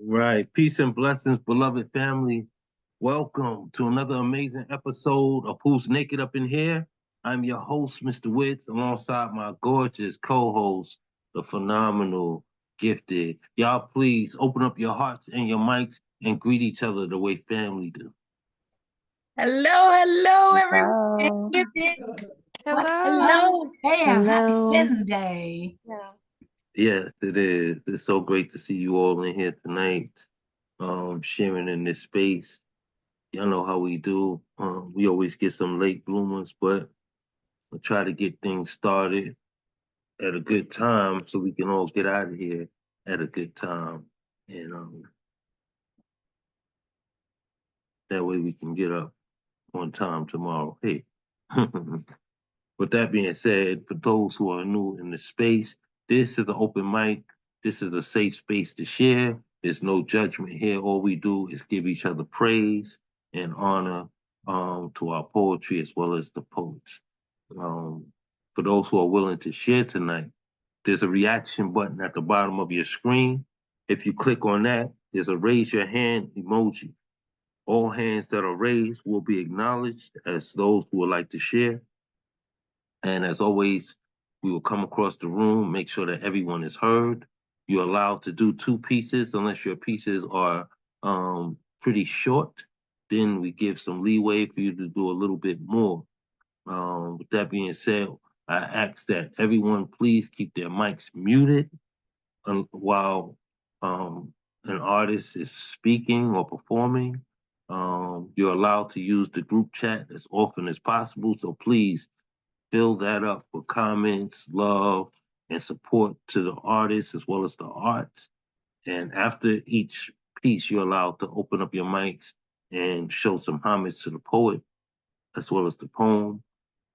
Right. Peace and blessings, beloved family. Welcome to another amazing episode of Who's Naked Up in Here. I'm your host, Mr. Witz, alongside my gorgeous co-host, the phenomenal, gifted. Y'all please open up your hearts and your mics and greet each other the way family do. Hello, everyone. Hello. Hello. Bam, happy Hello. Wednesday. Yeah. Yes, it is. It's so great to see you all in here tonight, sharing in this space. Y'all know how we do. We always get some late bloomers, but we'll try to get things started at a good time so we can all get out of here at a good time. And that way we can get up on time tomorrow. Hey. With that being said, for those who are new in the space, this is an open mic. This is a safe space to share. There's no judgment here. All we do is give each other praise and honor to our poetry as well as the poets. Um, for those who are willing to share tonight, there's a reaction button at the bottom of your screen. If you click on that, there's a raise your hand emoji. All hands that are raised will be acknowledged as those who would like to share. And as always, we will come across the room, make sure that everyone is heard. You're allowed to do two pieces unless your pieces are pretty short. Then we give some leeway for you to do a little bit more. With that being said, I ask that everyone please keep their mics muted while an artist is speaking or performing. You're allowed to use the group chat as often as possible. So please fill that up with comments, love, and support to the artists as well as the art. And after each piece, you're allowed to open up your mics and show some homage to the poet as well as the poem.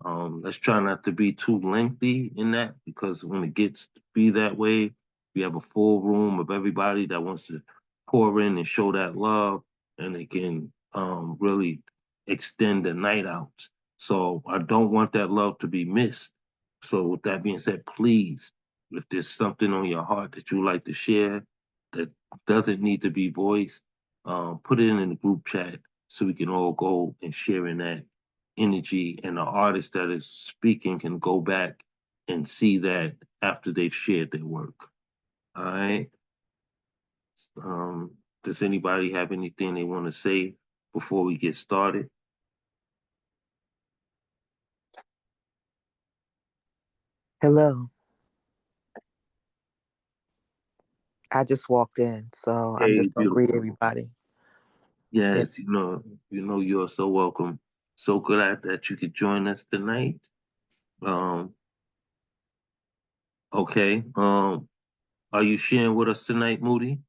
Let's try not to be too lengthy in that because when it gets to be that way, we have a full room of everybody that wants to pour in and show that love, and it can really extend the night out. So I don't want that love to be missed. So with that being said, please, if there's something on your heart that you like to share that doesn't need to be voiced, put it in the group chat so we can all go and share in that energy, and the artist that is speaking can go back and see that after they've shared their work. All right. Does anybody have anything they want to say before we get started? Hello. I just walked in, so I'm Hey, just gonna greet beautiful. everybody. Yeah. Yes, you're so welcome. So glad that you could join us tonight. Um, okay. Are you sharing with us tonight, Moody?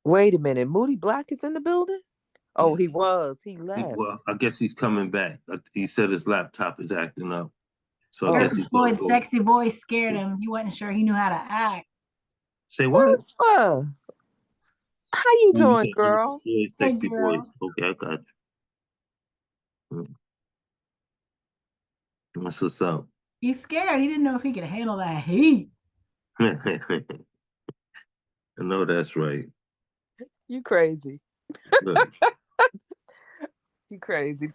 Wait a minute. Moody Black is in the building? Oh, Yeah. he was. He Well, left. I guess he's coming back. He said his laptop is acting up. So I Oh, guess Erica he's gonna Floyd's go. sexy voice scared him. He wasn't sure he knew how to act. Say what? Whisper. How you Oh, you doing, said Erica girl? Floyd, Hey, sexy voice. girl. Okay, I got you. That's what's up. He's scared. He didn't know if he could handle that heat. I know that's right. You crazy. Look, You crazy.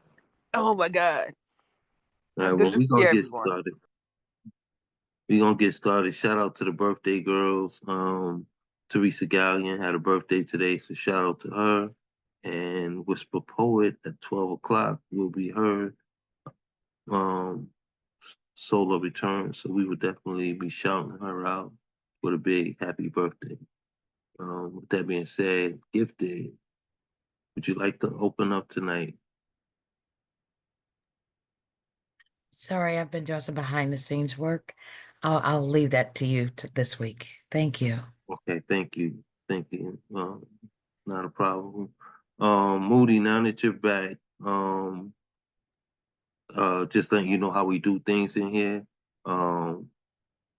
Oh my God. all right, Good well, to we're see gonna get everyone. started. We're gonna get started. Shout out to the birthday girls. Teresa Gallion had a birthday today, so shout out to her. And Whisper Poet at 12 o'clock will be her um solo return. So we would definitely be shouting her out with a big happy birthday. With that being said, Gifted, would you like to open up tonight? Sorry, I've been doing some behind the scenes work. I'll leave that to you this week. Thank you. Okay, thank you. Thank you. Not a problem. Moody, now that you're back, just letting you know how we do things in here. Um,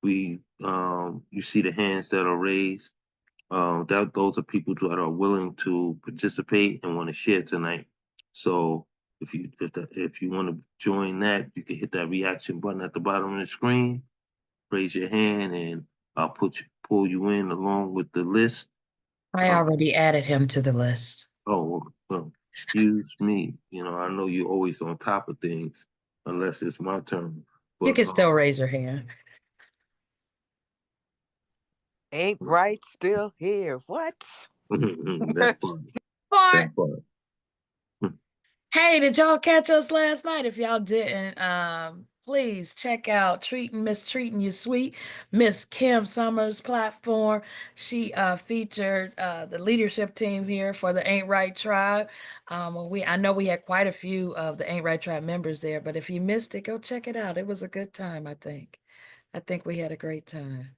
you see the hands that are raised. That those are people that are willing to participate and want to share tonight. So if you want to join that, you can hit that reaction button at the bottom of the screen. raise your hand and I'll pull you in along with the list. I already added him to the list. Oh, well, excuse me. You know, I know you're always on top of things, unless it's my turn. You But can still raise your hand. Ain't right still here. What? that part. But That part. hey, did y'all catch us last night? If y'all didn't, please check out Treating You Sweet, Miss Kim Summers' platform. She featured the leadership team here for the Ain't Right Tribe. I know we had quite a few of the Ain't Right Tribe members there, but if you missed it, go check it out. It was a good time, I think. I think we had a great time.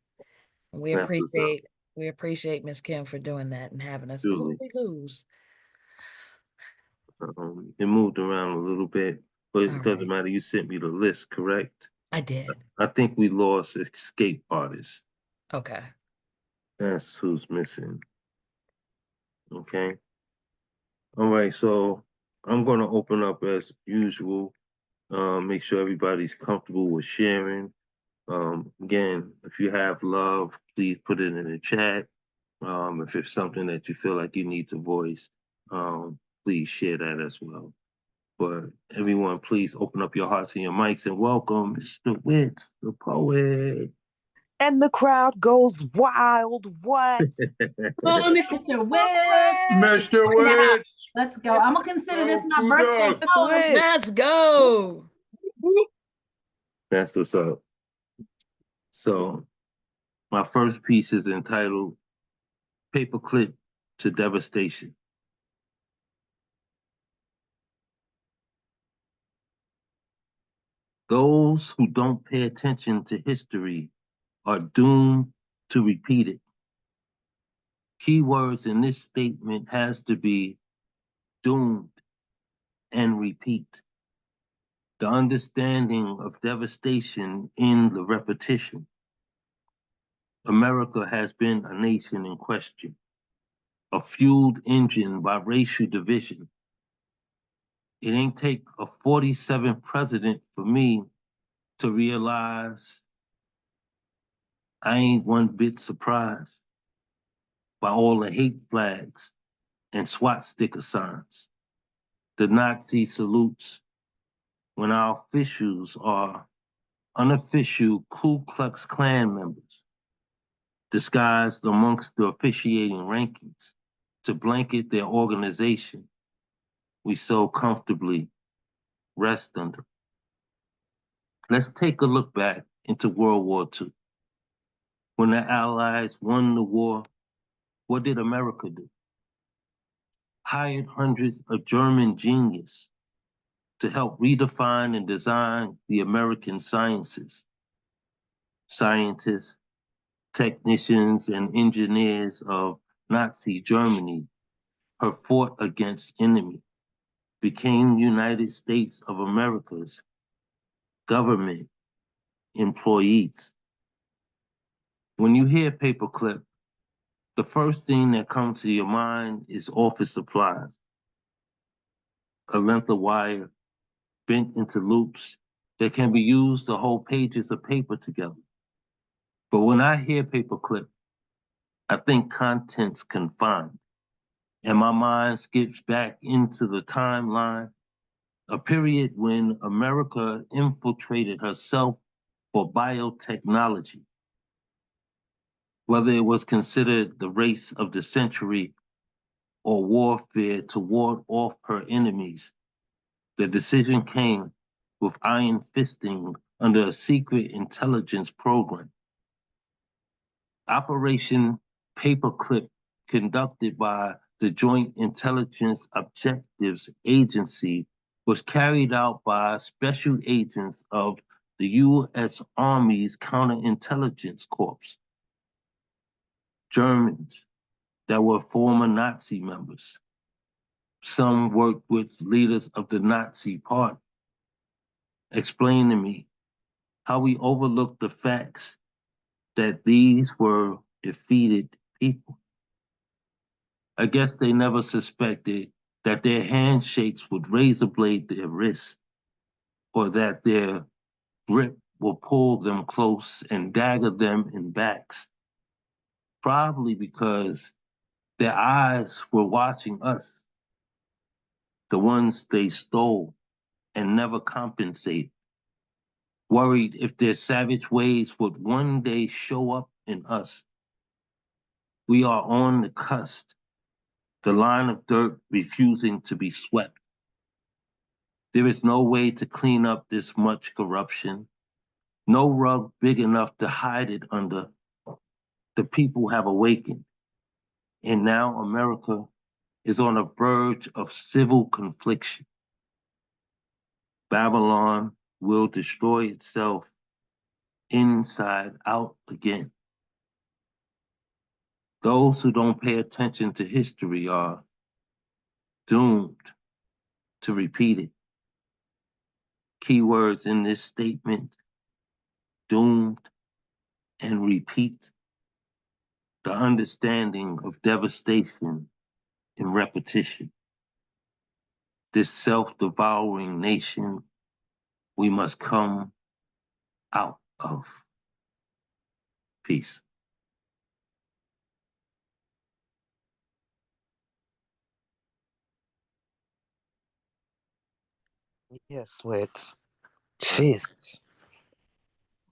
And That's what's up. we appreciate Miss Kim for doing that and having us. Ooh, Julie. we lose. It moved around a little bit, but All it doesn't right. matter. You sent me the list, correct? I did. I think we lost Escape Artist. Okay. That's who's missing. Okay. All right. So I'm going to open up as usual. Make sure everybody's comfortable with sharing. Again, if you have love, please put it in the chat. If it's something that you feel like you need to voice, please share that as well. But everyone, please open up your hearts and your mics and welcome Mr. Witz, the poet. And the crowd goes wild. What? Oh, Mr. Witt. Mr. Now, Witz. let's go. I'm gonna consider this my Oh, birthday Fudo. poem. let's go. That's what's up. So, my first piece is entitled Paperclip to Devastation. Those who don't pay attention to history are doomed to repeat it. Keywords in this statement has to be doomed and repeat. The understanding of devastation in the repetition. America has been a nation in question, a fueled engine by racial division. It ain't take a 47th president for me to realize I ain't one bit surprised by all the hate flags and SWAT sticker signs, the Nazi salutes, when our officials are unofficial Ku Klux Klan members, disguised amongst the officiating rankings to blanket their organization we so comfortably rest under. Let's take a look back into World War II. When the Allies won the war, what did America do? Hired hundreds of German geniuses to help redefine and design the American sciences. Scientists, technicians, and engineers of Nazi Germany have fought against enemy, became United States of America's government employees. When you hear paperclip, the first thing that comes to your mind is office supplies. A length of wire bent into loops that can be used to hold pages of paper together. But when I hear paperclip, I think contents confined. And my mind skips back into the timeline, a period when America infiltrated herself for biotechnology. Whether it was considered the race of the century or warfare to ward off her enemies, the decision came with iron fisting under a secret intelligence program. Operation Paperclip, conducted by the Joint Intelligence Objectives Agency, was carried out by special agents of the U.S. Army's Counterintelligence Corps. Germans that were former Nazi members. Some worked with leaders of the Nazi Party. Explain to me how we overlooked the facts that these were defeated people. I guess they never suspected that their handshakes would razor blade their wrists, or that their grip will pull them close and dagger them in backs, probably because their eyes were watching us, the ones they stole and never compensated, worried if their savage ways would one day show up in us. We are on the cusp, the line of dirt refusing to be swept. There is no way to clean up this much corruption, no rug big enough to hide it under. The people have awakened, and now America is on the verge of civil confliction. Babylon will destroy itself inside out again. Those who don't pay attention to history are doomed to repeat it. Keywords in this statement: doomed and repeat. The understanding of devastation in repetition. This self-devouring nation we must come out of. Peace. Yes, Wits. Jesus.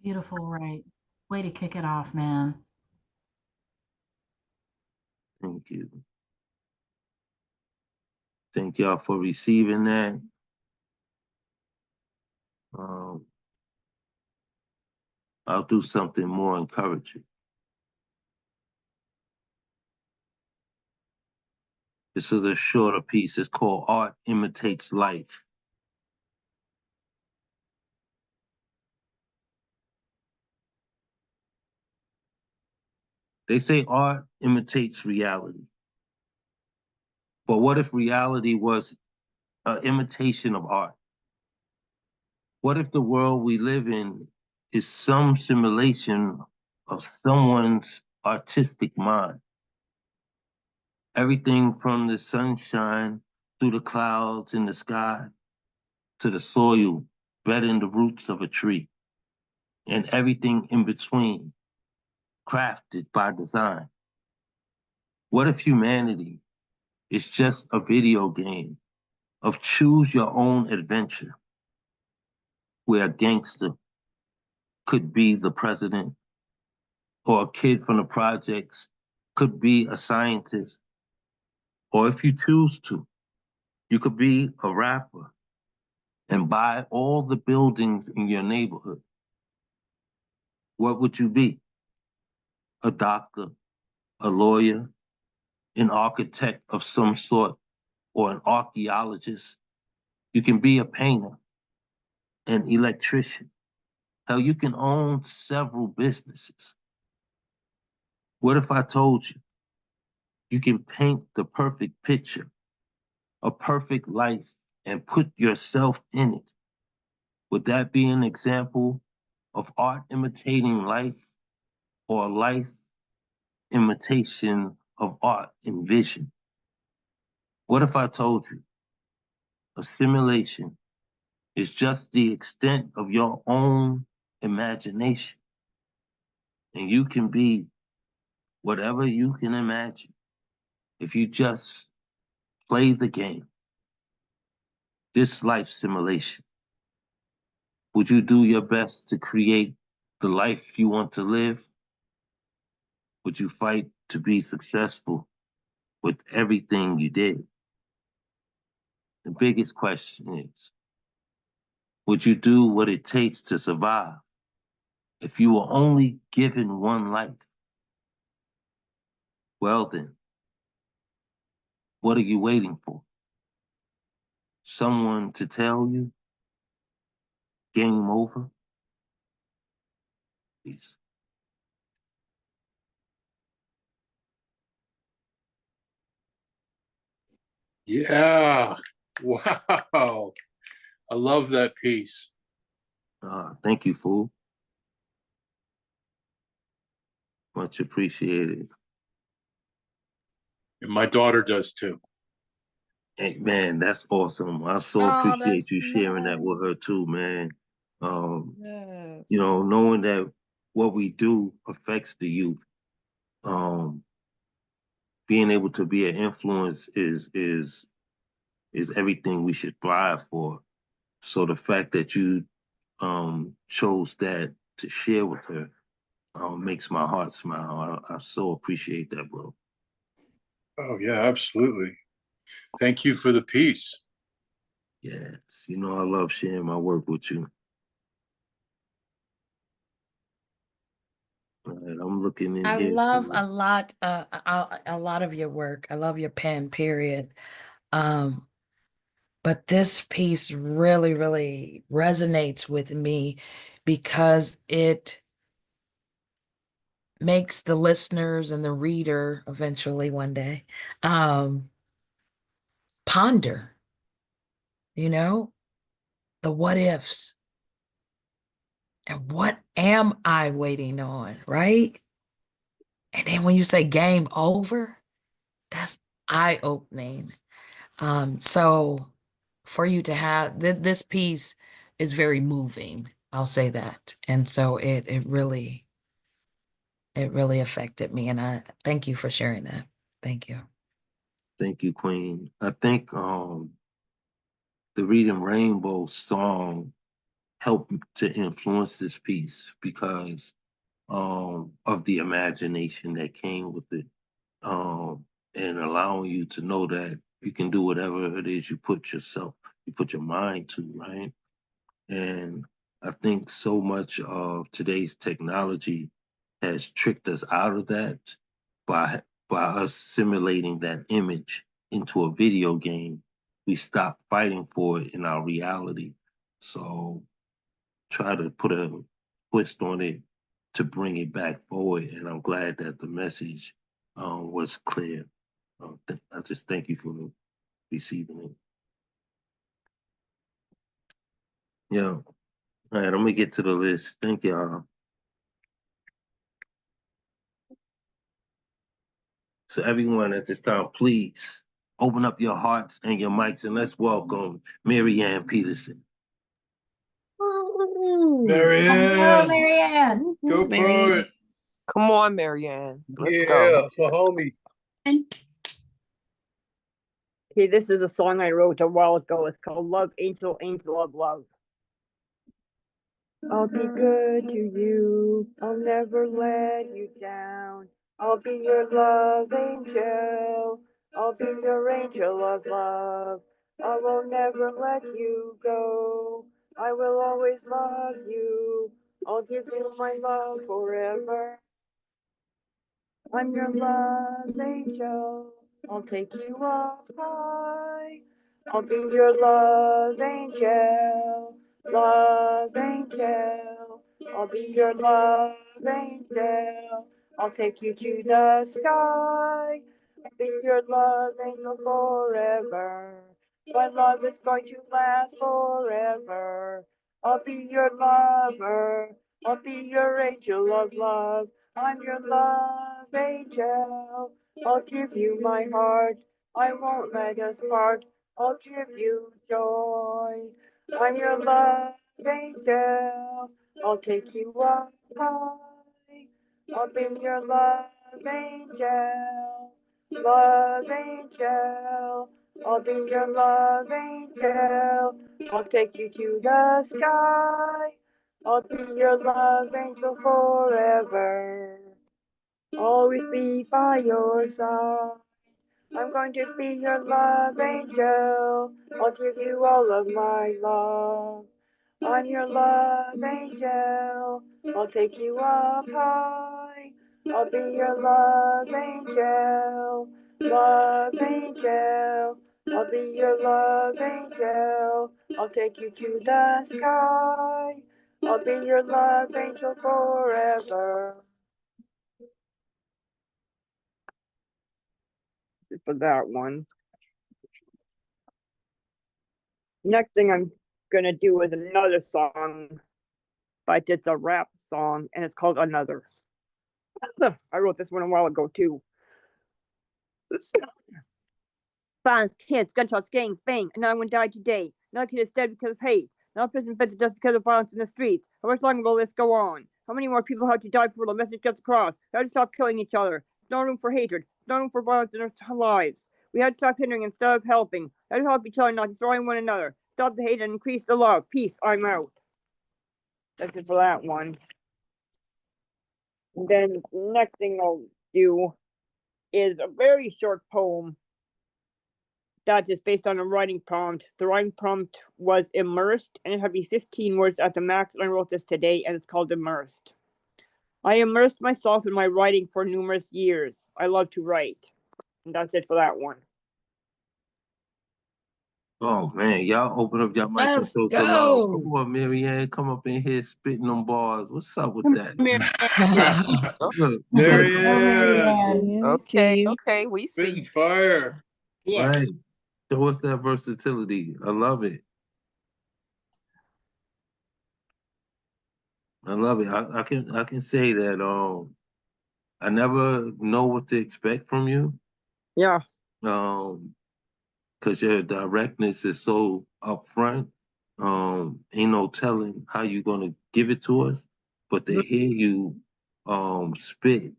Beautiful, right? Way to kick it off, man. Thank you. Thank y'all for receiving that. I'll do something more encouraging. This is a shorter piece. It's called Art Imitates Life. They say art imitates reality. But what if reality was an imitation of art? What if the world we live in is some simulation of someone's artistic mind? Everything from the sunshine through the clouds in the sky to the soil bedding the roots of a tree, and everything in between, crafted by design. What if humanity is just a video game of choose your own adventure, where a gangster could be the president, or a kid from the projects could be a scientist, or if you choose to, you could be a rapper and buy all the buildings in your neighborhood. What would you be? A doctor, a lawyer, an architect of some sort, or an archaeologist. You can be a painter, an electrician. Hell, you can own several businesses. What if I told you you can paint the perfect picture, a perfect life, and put yourself in it? Would that be an example of art imitating life, or life imitation of art and vision? What if I told you a simulation is just the extent of your own imagination, and you can be whatever you can imagine if you just play the game? This life simulation, would you do your best to create the life you want to live? Would you fight to be successful with everything you did? The biggest question is, would you do what it takes to survive if you were only given one life? Well then, what are you waiting for? Someone to tell you, game over? Peace. Yeah. Wow. I love that piece. Thank you, fool. Much appreciated. And my daughter does too. Hey, man, that's awesome. I so Oh, appreciate that's you sharing that nice. with her too, man. Yes. You know, knowing that what we do affects the youth. Being able to be an influence is everything we should thrive for. So the fact that you chose that to share with her makes my heart smile. I so appreciate that, bro. Oh, yeah, absolutely. Thank you for the piece. Yes, you know I love sharing my work with you. All right, I'm looking in I here. love too. a lot of your work. I love your pen, period. But this piece really, really resonates with me because it makes the listeners and the reader eventually one day ponder, you know, the what ifs and what am I waiting on, right? And then when you say game over, that's eye-opening. So for you to have this piece is very moving, I'll say that. And so it really affected me. And I thank you for sharing that. Thank you. Thank you, Queen. I think the Reading Rainbow song helped to influence this piece because of the imagination that came with it, and allowing you to know that you can do whatever it is you put your mind to, right? And I think so much of today's technology has tricked us out of that by us simulating that image into a video game. We stop fighting for it in our reality. So try to put a twist on it to bring it back forward. And I'm glad that the message was clear. I just thank you for receiving it. Yeah. All right, I'm gonna get to the list. Thank y'all. So everyone at this time, please open up your hearts and your mics and let's welcome Marianne Peterson. Hello, Marianne, Marianne. go poet. Come on, Marianne. Let's Yeah, go. that's my homie. Okay, this is a song I wrote a while ago. It's called Love Angel, Angel of Love. I'll be good to you. I'll never let you down. I'll be your love angel. I'll be your angel of love. I will never let you go. I will always love you. I'll give you my love forever. I'm your love angel. I'll take you up high. I'll be your love angel. Love angel. I'll be your love angel. I'll take you to the sky. I'll be your love angel forever. My love is going to last forever. I'll be your lover. I'll be your angel of love. I'm your love angel. I'll give you my heart. I won't let us part. I'll give you joy. I'm your love angel. I'll take you up high. I'll be your love angel. Love angel. I'll be your love angel. I'll take you to the sky. I'll be your love angel forever. Always be by your side. I'm going to be your love angel. I'll give you all of my love. I'm your love angel. I'll take you up high. I'll be your love angel. Love angel. I'll be your love angel. I'll take you to the sky. I'll be your love angel forever. For that one. Next thing I'm gonna do is another song, but it's a rap song and it's called Another. I wrote this one a while ago too. Violence, kids, gunshots, gangs, bang. Another one died today. Another kid is dead because of hate. Not prison fits just because of violence in the streets. How much longer will this go on? How many more people have to die before the message gets across? We have to stop killing each other. There's no room for hatred. There's no room for violence in our lives. We have to stop hindering instead of helping. We have to help each other, not destroying one another. Stop the hate and increase the love. Peace. I'm out. That's it for that one. And then the next thing I'll do is a very short poem that is based on a writing prompt. The writing prompt was immersed, and it had to be 15 words at the max. And I wrote this today, and it's called Immersed. I immersed myself in my writing for numerous years. I love to write. And that's it for that one. Oh man, y'all open up your mic and Let's show some love. go. Come on, Marianne, come up in here spitting them bars. What's up with that? Look, Marianne, Okay, okay, we see spitting you. fire. right. Yes. Show us that versatility. I love it. I love it. I can say that I never know what to expect from you. Yeah. Because your directness is so upfront. Ain't no telling how you're gonna give it to us, but to hear you spit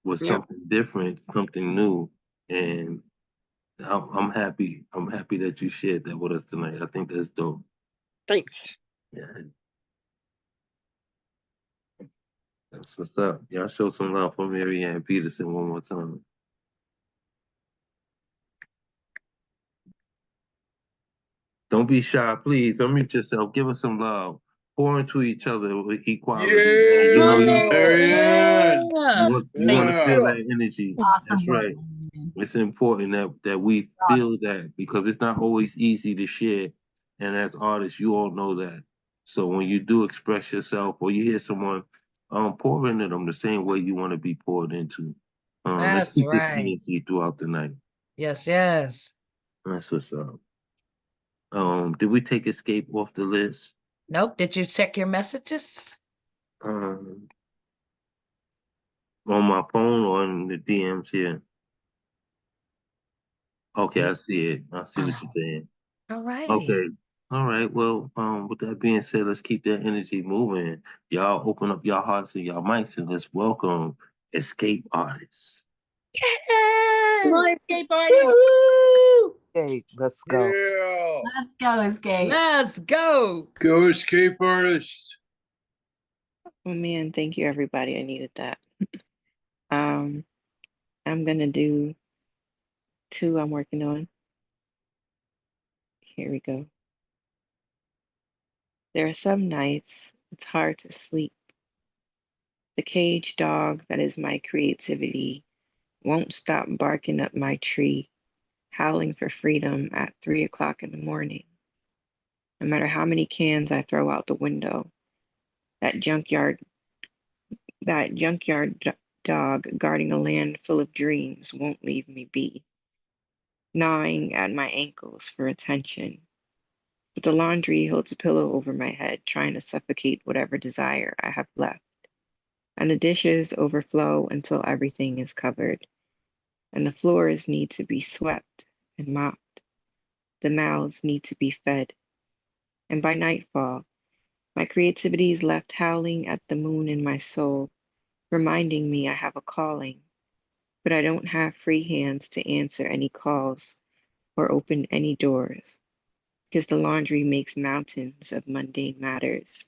was Yep. something different, something new, and I'm happy. I'm happy that you shared that with us tonight. I think that's dope. Thanks. Yeah, that's what's up. Y'all show some love for Marianne Peterson one more time. Don't be shy, please. Unmute yourself. Give us some love. Pour into each other with equality. Man. You know Yeah, Marianne. you want to Yeah. feel that energy. Awesome That's work, right. man. It's important that we feel that because it's not always easy to share. And as artists, you all know that. So when you do express yourself or you hear someone, pour into them the same way you want to be poured into. Let's That's keep this right. energy throughout the night. Yes, yes. That's what's up. Did we take Escape off the list? Nope. Did you check your messages? On my phone or in the DMs here? Okay, I see it. I see what you're saying. All right. Okay. All right. Well, with that being said, let's keep that energy moving. Y'all open up your hearts and y'all mics and let's welcome Escape Artists. Yay! Escape artists. Woo! Okay, let's go. Yeah. Let's go, Escape. Let's go. Go escape artist. Oh man, thank you everybody. I needed that. I'm gonna do 2 I'm working on. Here we go. There are some nights it's hard to sleep. The caged dog that is my creativity won't stop barking up my tree, howling for freedom at 3 o'clock in the morning. No matter how many cans I throw out the window, that junkyard dog guarding a land full of dreams won't leave me be, gnawing at my ankles for attention. But the laundry holds a pillow over my head, trying to suffocate whatever desire I have left. And the dishes overflow until everything is covered. And the floors need to be swept and mopped. The mouths need to be fed. And by nightfall, my creativity is left howling at the moon in my soul, reminding me I have a calling, but I don't have free hands to answer any calls or open any doors, because the laundry makes mountains of mundane matters.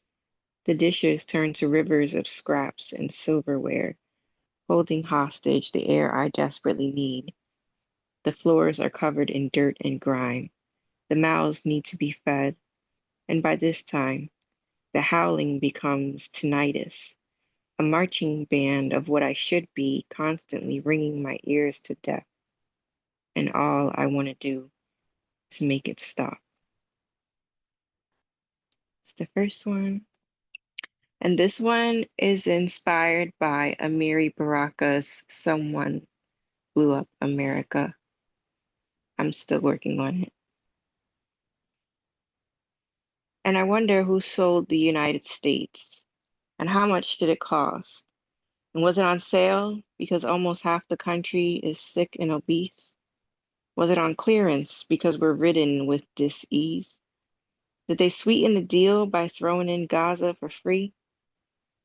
The dishes turn to rivers of scraps and silverware, holding hostage the air I desperately need. The floors are covered in dirt and grime. The mouths need to be fed, and by this time, the howling becomes tinnitus, a marching band of what I should be constantly ringing my ears to death. And all I want to do is make it stop. It's the first one. And this one is inspired by Amiri Baraka's Someone Blew Up America. I'm still working on it. And I wonder who sold the United States and how much did it cost? And was it on sale because almost half the country is sick and obese? Was it on clearance because we're ridden with dis-ease? Did they sweeten the deal by throwing in Gaza for free?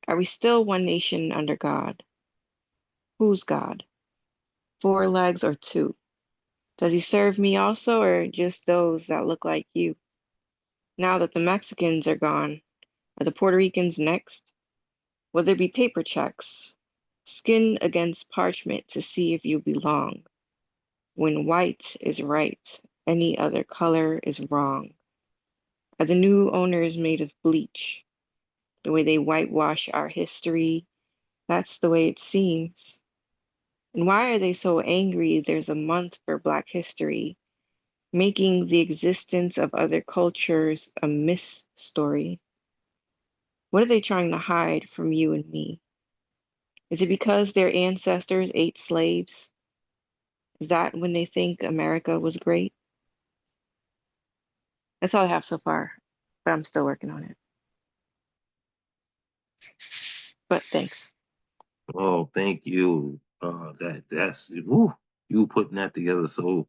Are we still one nation under God? Whose God? 4 legs or 2? Does he serve me also, or just those that look like you? Now that the Mexicans are gone, are the Puerto Ricans next? Will there be paper checks? Skin against parchment to see if you belong. When white is right, any other color is wrong. Are the new owners made of bleach? The way they whitewash our history, that's the way it seems. And why are they so angry there's a month for Black history, making the existence of other cultures a myth story? What are they trying to hide from you and me? Is it because their ancestors ate slaves? Is that when they think America was great? That's all I have so far, but I'm still working on it. But thanks. Oh, thank you. That's woo, you putting that together so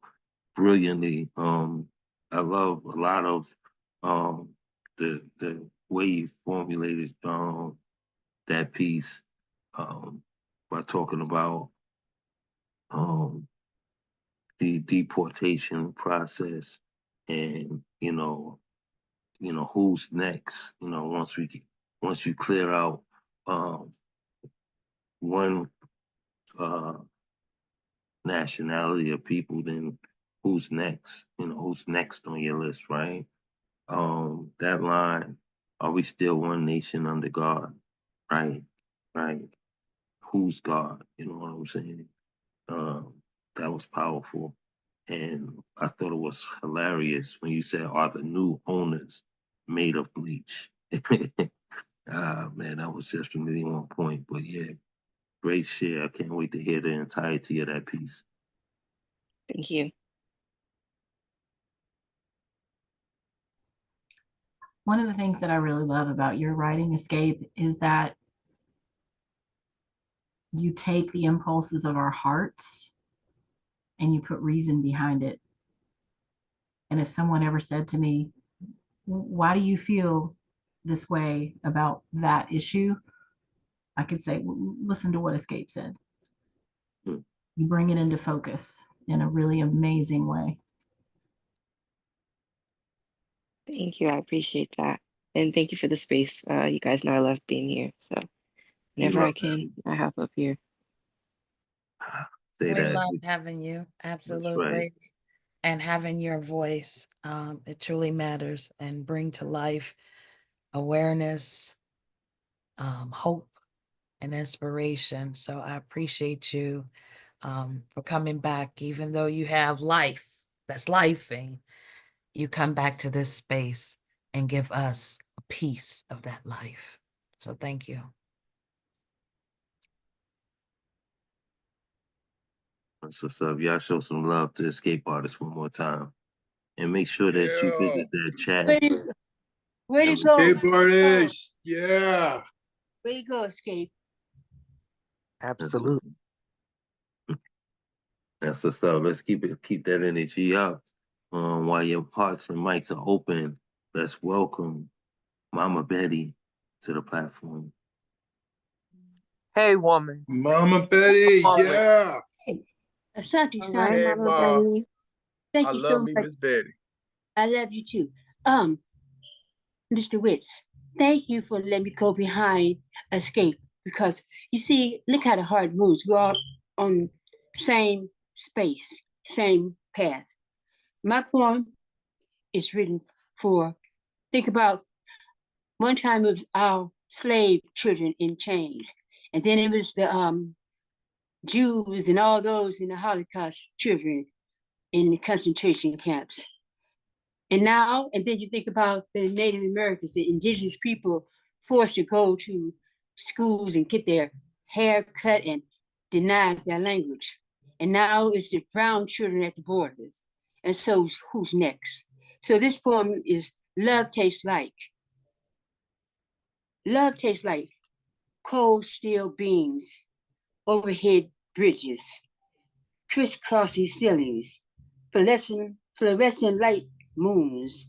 brilliantly. I love a lot of the way you formulated that piece by talking about um the deportation process and who's next. Once you clear out um one uh nationality of people, then who's next? Who's next on your list, right? That line, are we still one nation under God? Right, right. Who's God? You know what I'm saying? That was powerful. And I thought it was hilarious when you said, are the new owners made of bleach? Ah, man, that was just really on point. But yeah, great share. I can't wait to hear the entirety of that piece. Thank you. One of the things that I really love about your writing, Escape, is that you take the impulses of our hearts and you put reason behind it. And if someone ever said to me, why do you feel this way about that issue? I could say, listen to what Escape said. Hmm. You bring it into focus in a really amazing way. Thank you. I appreciate that. And thank you for the space. You guys know I love being here. So We whenever I love can, I hop up here. that. Say We that. love having you, That's right. absolutely. And having your voice. It truly matters, and bring to life awareness, hope, and inspiration. So I appreciate you for coming back, even though you have life that's lifing. You come back to this space and give us a piece of that life. So thank you. That's what's up. Y'all show some love to Escape Artist one more time. And make sure that you Yeah. visit that chat. Way to go. Escape artist. Yeah. Way to go, Escape. Absolutely. That's what's up. Let's keep that energy up. While your hearts and mics are open, let's welcome Mama Betty to the platform. Hey, woman. Mama Betty. Woman. Yeah. Asante All San. right, Hey, Mama Ma. Betty. Thank I you love so me, much. Miss Betty. I love you too. Mr. Witz, thank you for letting me go behind Escape, because you see, look how the heart moves. We're all on same space, same path. My poem is written for, think about one time it was our slave children in chains, and then it was the Jews and all those in the Holocaust children in the concentration camps. And then you think about the Native Americans, the indigenous people forced to go to schools and get their hair cut and denied their language. And now it's the brown children at the borders. And so who's next? So this poem is Love Tastes Like. Love tastes like cold steel beams, overhead bridges, crisscrossy ceilings, fluorescent light moons,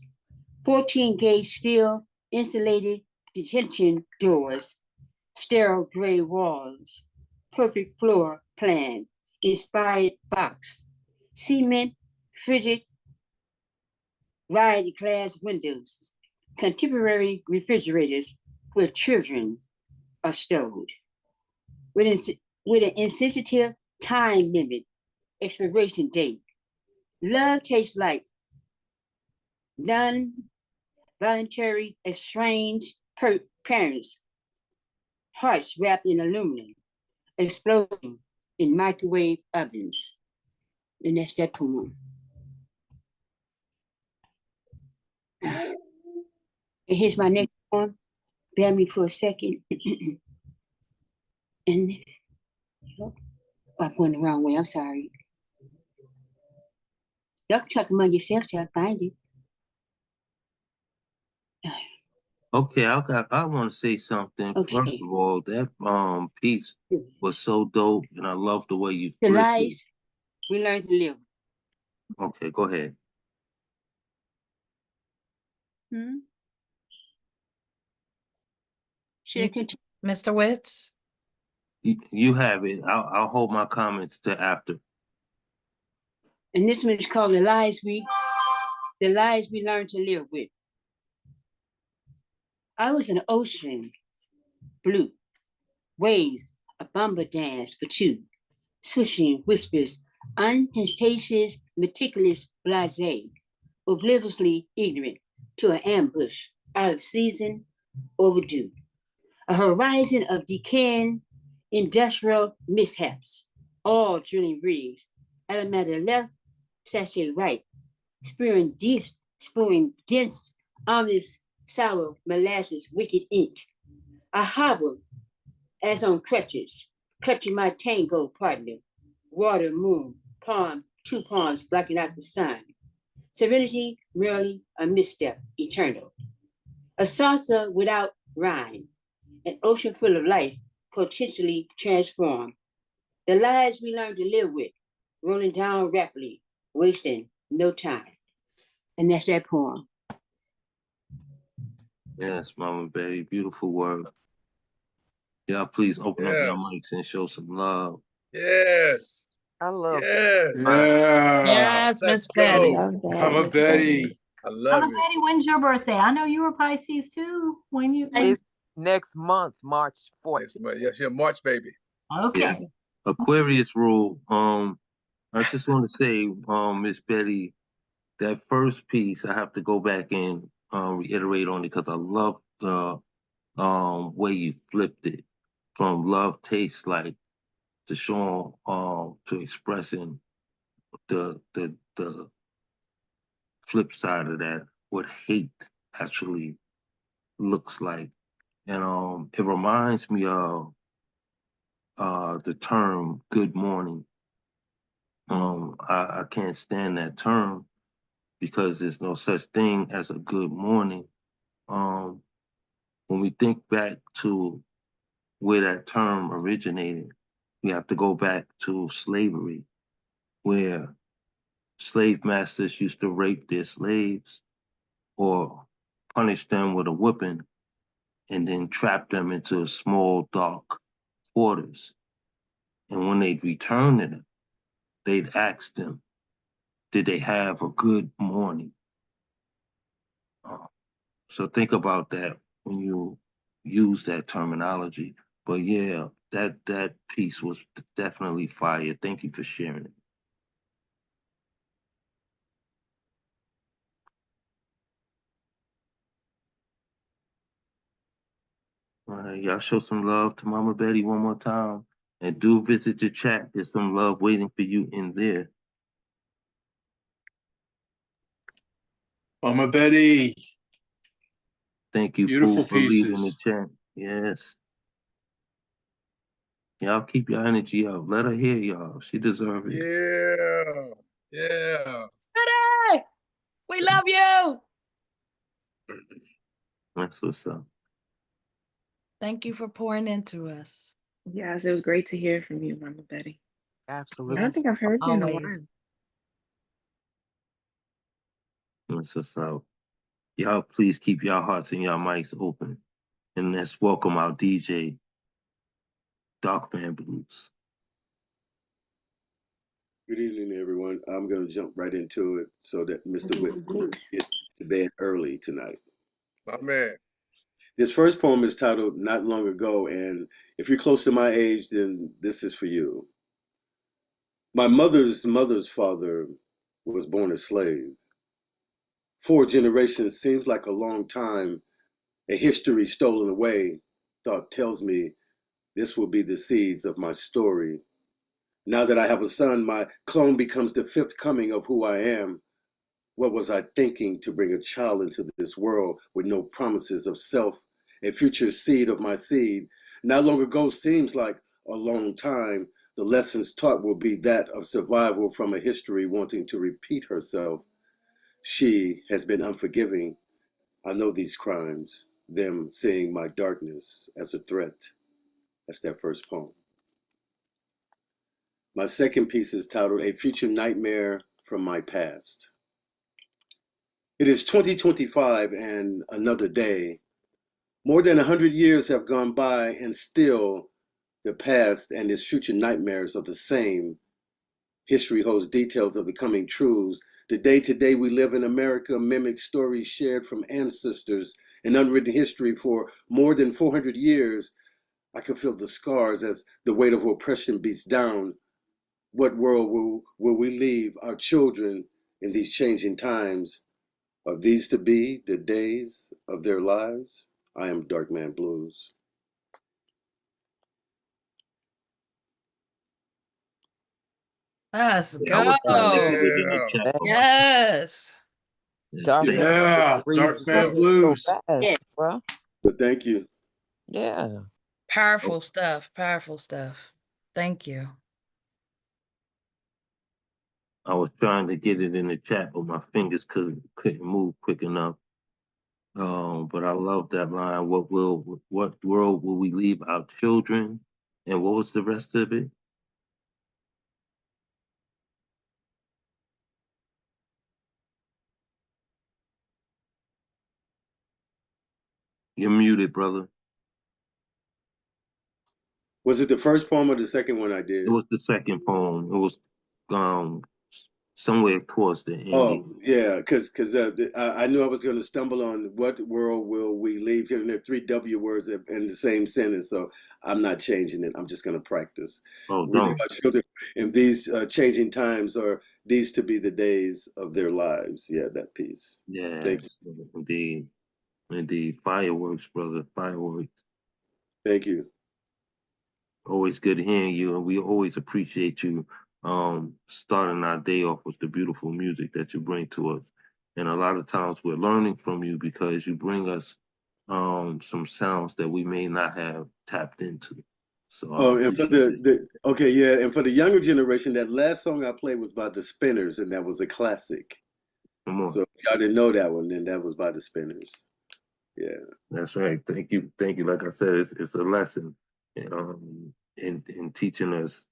14 gauge steel insulated detention doors, sterile gray walls, perfect floor plan, inspired box, cement, frigid, wide glass windows, contemporary refrigerators where children are stored, with an insensitive time limit, expiration date. Love tastes like non-voluntary estranged parents, hearts wrapped in aluminum, exploding in microwave ovens. And that's that poem. And here's my next poem. Bear me for a second. And I'm going the wrong way. I'm sorry. Y'all can talk among yourselves till I find it. Okay, I want to say something. Okay. First of all, that piece was so dope, and I love the way you The flipped lies we learn to live. it. Okay, go ahead. Should I continue? Mr. Witz? You have it. I'll hold my comments to after. And this one is called the lies we learn to live with. I was an ocean blue, waves, a bomber dance for two, swishing whispers, uncontentious, meticulous, blasé, obliviously ignorant to an ambush, out of season, overdue. A horizon of decaying industrial mishaps, all drilling rigs, Alameda left, sachet right, spewing dense, ominous, sour molasses, wicked ink. I hobbled as on crutches, clutching my tango partner, water, moon, palm, two palms blocking out the sun. Serenity, merely a misstep, eternal. A saucer without rhyme, an ocean full of life, potentially transformed. The lies we learn to live with, rolling down rapidly, wasting no time. And that's that poem. Yes, Mama Betty, beautiful work. Yeah, please open up your Yes. mics and show some love. Yes. I love Yes. Yeah. Yes, Miss Let's go. Betty. Love that. Mama Betty. I love Mama it. Betty, when's your birthday? I know you were Pisces too. It's next month, March 14th. Yes, you're a March baby. Okay. Yeah. Aquarius rule. I just want to say, Miss Betty, that first piece I have to go back and reiterate on it because I love the way you flipped it from love tastes like to showing to expressing the flip side of that, what hate actually looks like. And it reminds me of the term good morning. I can't stand that term because there's no such thing as a good morning. When we think back to where that term originated, we have to go back to slavery, where slave masters used to rape their slaves or punish them with a whipping and then trap them into small, dark quarters. And when they'd return to them, they'd ask them, did they have a good morning? So think about that when you use that terminology. But yeah, that piece was definitely fire. Thank you for sharing it. All right, y'all show some love to Mama Betty one more time. And do visit the chat. There's some love waiting for you in there. Mama Betty. Thank you, Beautiful for leaving the pieces. chat. Yes. Y'all keep your energy up. Let her hear y'all. She deserves it. Yeah. Yeah. Betty, we love you. That's what's up. Thank you for pouring into us. Yes, it was great to hear from you, Mama Betty. Absolutely. I don't think I've heard you in a Always. while. That's what's up. Y'all please keep y'all hearts and y'all mics open. And let's welcome our DJ, Darkman Blues. Good evening, everyone. I'm going to jump right into it so that Mr. Witt can get to bed early tonight. My man. This first poem is titled Not Long Ago, and if you're close to my age, then this is for you. My mother's mother's father was born a slave. 4 generations seems like a long time. A history stolen away. Thought tells me this will be the seeds of my story. Now that I have a son, my clone becomes the 5th coming of who I am. What was I thinking to bring a child into this world with no promises of self, a future seed of my seed? Not long ago seems like a long time. The lessons taught will be that of survival from a history wanting to repeat herself. She has been unforgiving. I know these crimes, them seeing my darkness as a threat. That's that first poem. My second piece is titled A Future Nightmare from My Past. It is 2025 and another day. More than 100 years have gone by and still the past and its future nightmares are the same. History holds details of the coming truths. The day to day we live in America mimics stories shared from ancestors and unwritten history for more than 400 years. I can feel the scars as the weight of oppression beats down. What world will we leave our children in these changing times? Are these to be the days of their lives? I am Darkman Blues. Let's I was trying to get go. it in the Yeah. chat for my Yes. Dark thank man you. Yeah, breezes Darkman through so Blues. fast, Yeah. bro. But thank you. Yeah. Powerful stuff. Powerful stuff. Thank you. I was trying to get it in the chat, but my fingers couldn't move quick enough. But I love that line. What world will we leave our children? And what was the rest of it? You're muted, brother. Was it the first poem or the second one I did? It was the second poem. It was somewhere towards the end. Oh, yeah, because I knew I was going to stumble on what world will we leave? Here, and there are 3 W words in the same sentence, so I'm not changing it. I'm just going to practice. Oh, We leave don't. our children in these changing times, or these to be the days of their lives. Yeah, that piece. Thank Yes, you. indeed. Indeed. Fireworks, brother. Fireworks. Thank you. Always good hearing you, and we always appreciate you starting our day off with the beautiful music that you bring to us. And a lot of times we're learning from you because you bring us some sounds that we may not have tapped into. So I Oh, and for appreciate it. okay, yeah, and for the younger generation, that last song I played was by the Spinners, and that was a classic. Come on. So if y'all didn't know that one, then that was by the Spinners. Yeah. That's right. Thank you. Thank you. Like I said, it's a lesson in teaching us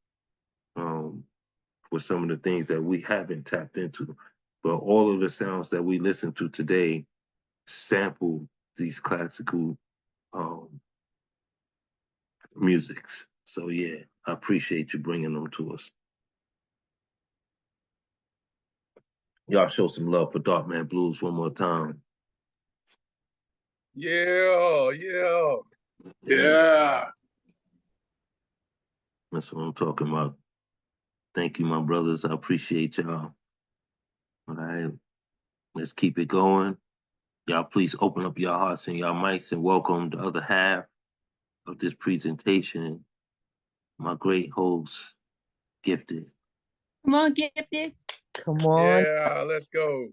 for some of the things that we haven't tapped into. But all of the sounds that we listen to today sample these classical musics. So yeah, I appreciate you bringing them to us. Y'all show some love for Darkman Blues one more time. Yeah. Yeah. Yeah. That's what I'm talking about. Thank you, my brothers. I appreciate y'all. All right, let's keep it going. Y'all please open up your hearts and your mics and welcome the other half of this presentation, my great host, Gifted. Come on, Gifted. Come on. Yeah. Let's go.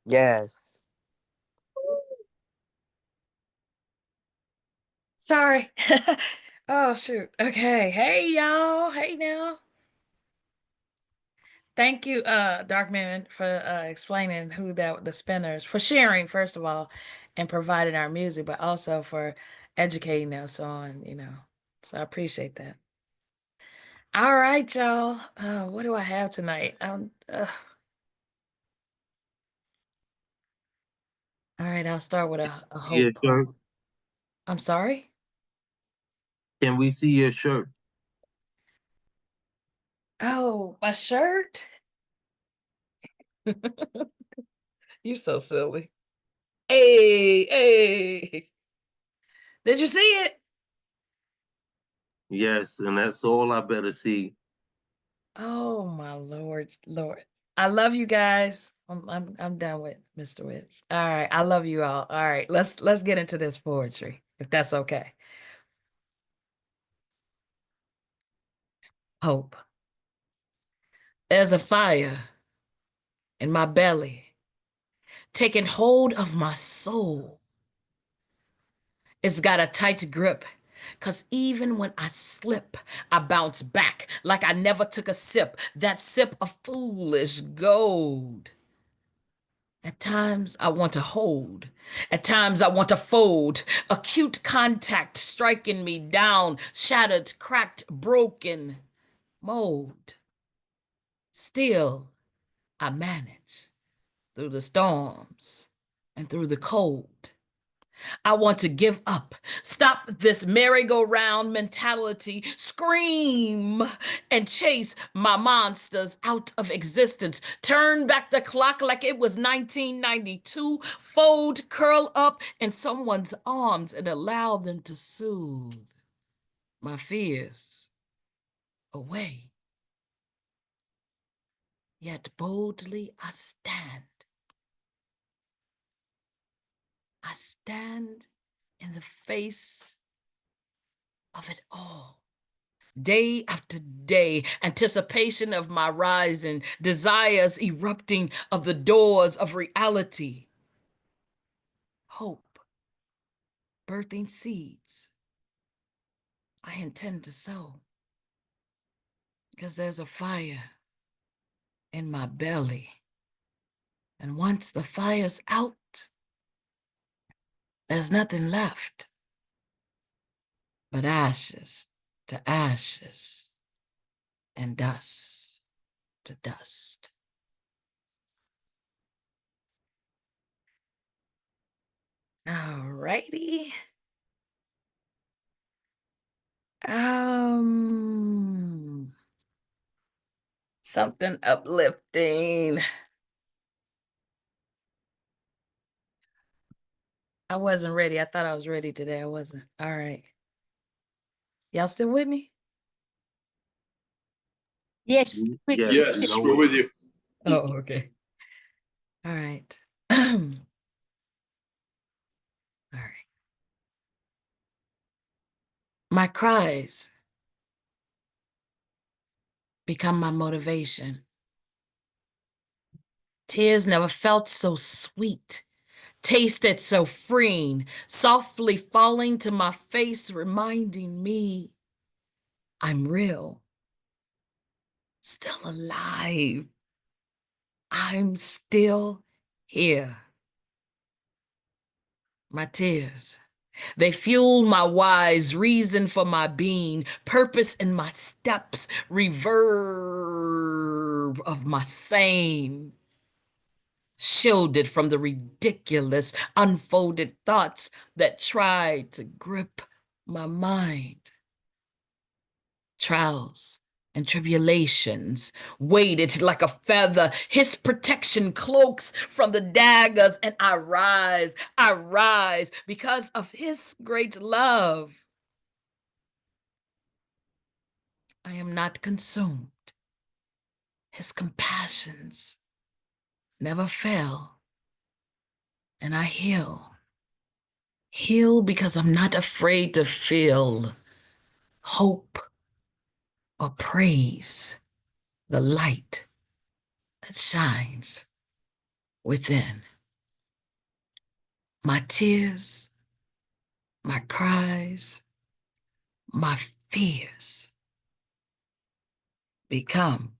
Yes. Sorry. Oh, shoot. Okay. Hey, y'all. Hey, now. Thank you, Darkman, for explaining who the Spinners, for sharing, first of all, and providing our music, but also for educating us on, So I appreciate that. All right, y'all. What do I have tonight? All right, I'll start with a See your hope. shirt? I'm sorry? Can we see your shirt? Oh, my shirt? You're so silly. Hey, hey. Did you see it? Yes, and that's all I better see. Oh my Lord. I love you guys. I'm done with Mr. Witz. All right, I love you all. All right, let's get into this poetry, if that's okay. Hope. There's a fire in my belly, taking hold of my soul. It's got a tight grip, 'cause even when I slip, I bounce back like I never took a sip, that sip of foolish gold. At times I want to hold, at times I want to fold, acute contact striking me down, shattered, cracked, broken, mold. Still, I manage through the storms and through the cold. I want to give up, stop this merry-go-round mentality, scream and chase my monsters out of existence, turn back the clock like it was 1992, fold, curl up in someone's arms and allow them to soothe my fears away. Yet boldly I stand. I stand in the face of it all. Day after day, anticipation of my rising, desires erupting of the doors of reality. Hope, birthing seeds I intend to sow. Because there's a fire in my belly. And once the fire's out, there's nothing left but ashes to ashes and dust to dust. All righty. Something uplifting. I wasn't ready. I thought I was ready today. I wasn't. All right. Y'all still with me? Yes, Yes, we're with you. Oh, okay. All right. All right. My cries become my motivation. Tears never felt so sweet, tasted so freeing, softly falling to my face, reminding me I'm real, still alive. I'm still here. My tears, they fuel my wise, reason for my being, purpose in my steps, reverb of my sane. Shielded from the ridiculous, unfolded thoughts that tried to grip my mind. Trials and tribulations weighted like a feather, his protection cloaks from the daggers, and I rise because of his great love. I am not consumed. His compassions never fail, and I heal. Heal because I'm not afraid to feel hope or praise the light that shines within. My tears, my cries, my fears become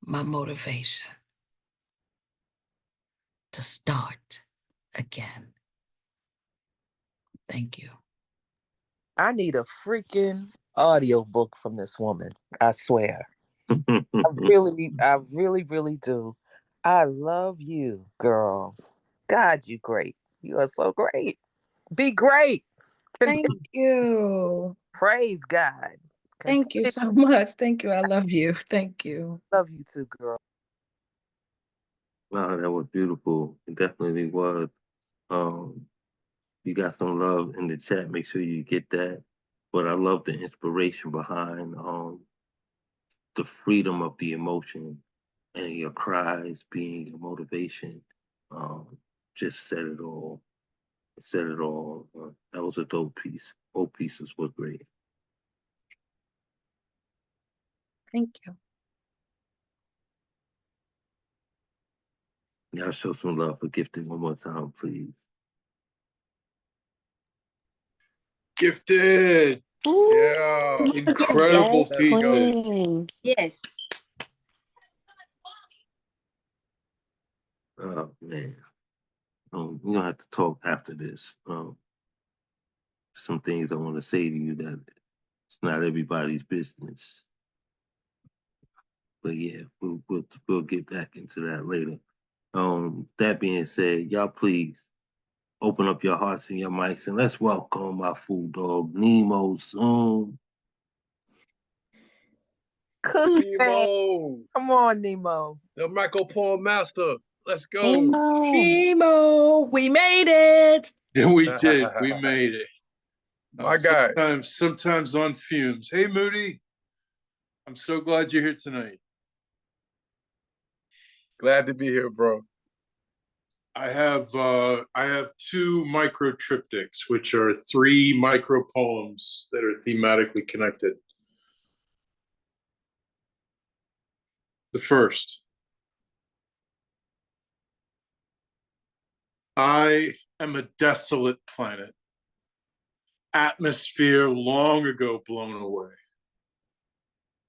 my motivation to start again. Thank you. I need a freaking audiobook from this woman. I swear. I really, really do. I love you, girl. God, you great. You are so great. Be great. Thank you. Praise God. Thank you so much. Thank you. I love you. Thank you. Love you too, girl. Wow, that was beautiful. It definitely was. You got some love in the chat. Make sure you get that. But I love the inspiration behind the freedom of the emotion and your cries being your motivation. Just said it all. Said it all. That was a dope piece. Both pieces were great. Thank you. Y'all show some love for Gifted one more time, please. Gifted. Yeah. Incredible Yes, pieces. queen. Yes. Oh man. We're gonna have to talk after this. Some things I want to say to you that it's not everybody's business. But yeah, we'll get back into that later. That being said, y'all please open up your hearts and your mics and let's welcome my food dog Nemo soon. Coos fan. Nemo. Come on, Nemo. The Michael Paul Master. Let's go. Nemo, we made it. We did. We made it. My guy. Sometimes on fumes. Hey, Moody. I'm so glad you're here tonight. Glad to be here, bro. I have two micro triptychs, which are 3 micro poems that are thematically connected. The first. I am a desolate planet. Atmosphere long ago blown away.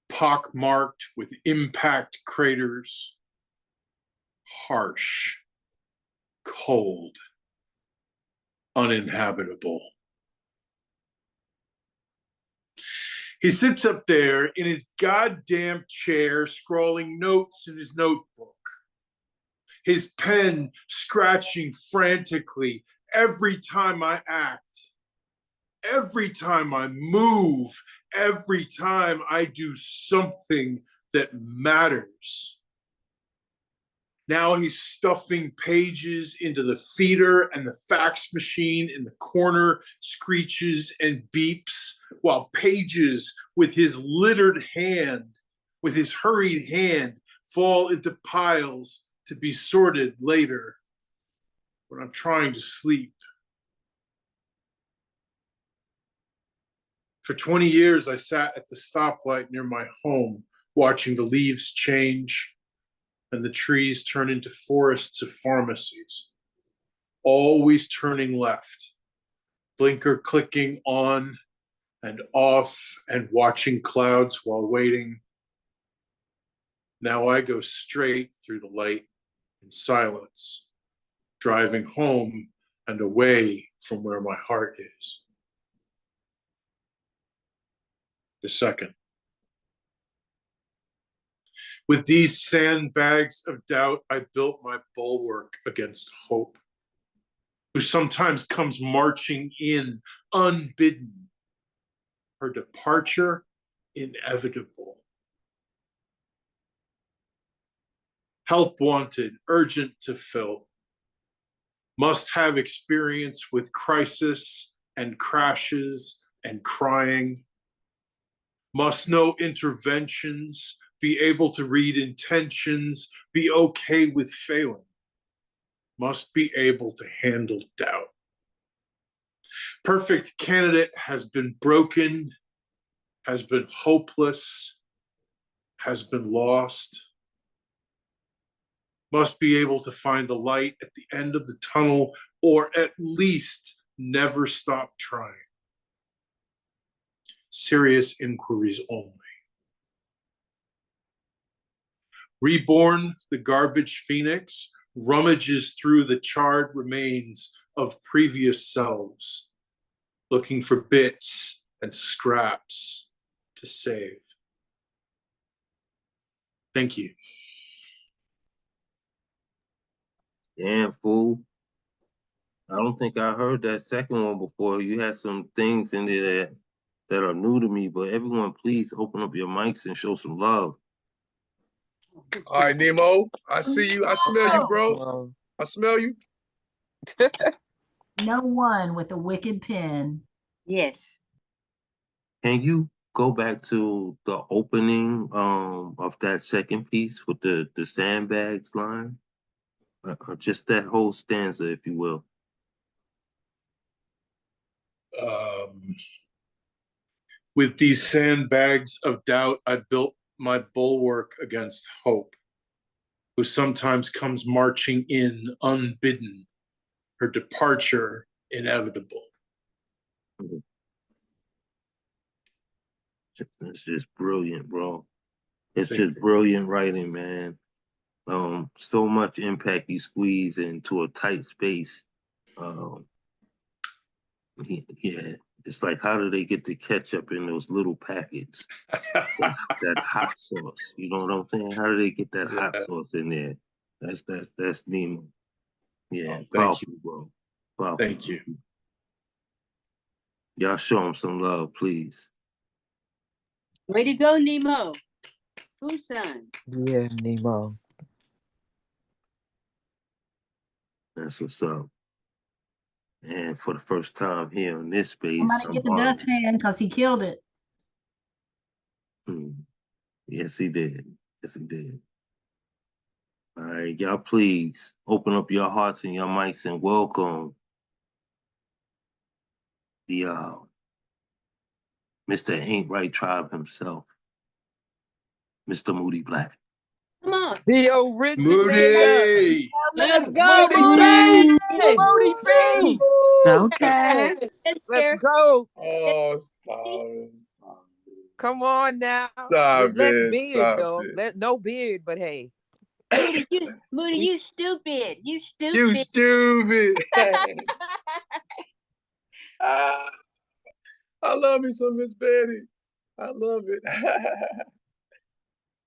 Pockmarked with impact craters. Harsh. Cold. Uninhabitable. He sits up there in his goddamn chair, scrawling notes in his notebook. His pen scratching frantically every time I act, every time I move, every time I do something that matters. Now he's stuffing pages into the feeder, and the fax machine in the corner screeches and beeps, while pages with his littered hand, with his hurried hand, fall into piles to be sorted later when I'm trying to sleep. For 20 years, I sat at the stoplight near my home, watching the leaves change and the trees turn into forests of pharmacies, always turning left, blinker clicking on and off and watching clouds while waiting. Now I go straight through the light in silence, driving home and away from where my heart is. The second. With these sandbags of doubt, I built my bulwark against hope, who sometimes comes marching in unbidden, her departure inevitable. Help wanted, urgent to fill, must have experience with crisis and crashes and crying, must know interventions, be able to read intentions, be okay with failing, must be able to handle doubt. Perfect candidate has been broken, has been hopeless, has been lost, must be able to find the light at the end of the tunnel, or at least never stop trying. Serious inquiries only. Reborn, the garbage phoenix rummages through the charred remains of previous selves, looking for bits and scraps to save. Thank you. Damn fool. I don't think I heard that second one before. You had some things in there that are new to me, but everyone, please open up your mics and show some love. All right, Nemo. I see you. I smell you, bro. Well, I smell you. No one with a wicked pen. Yes. Can you go back to the opening of that second piece with the sandbags line? Or just that whole stanza, if you will. With these sandbags of doubt, I built my bulwark against hope, who sometimes comes marching in unbidden, her departure inevitable. It's just brilliant, bro. It's Thank just brilliant writing, man. So much impact you squeeze into a tight space. Yeah, it's like, how do they get the ketchup in those little packets? that hot sauce, you know what I'm saying? How do they get that hot sauce in there? That's Nemo. Yeah, Thank powerful, you. bro. Powerful. Thank you. Y'all show him some love, please. Way to go, Nemo. Busan. yeah, Nemo. That's what's up. And for the first time here in this space, Somebody get the dustpan because he killed it. Yes, he did. Yes, he did. All right, y'all, please open up your hearts and your mics and welcome the Mr. Ain't Right Tribe himself, Mr. Moody Black. Come on. The originator. Moody! Let's go, Moody Moody! Moody B. Okay. Let's go. Oh, stop it. Stop it. Come on now. Stop Less it. beard Stop though. it. No beard, but hey. Moody, you stupid. You stupid. You stupid. I love me some Miss Betty. I love it.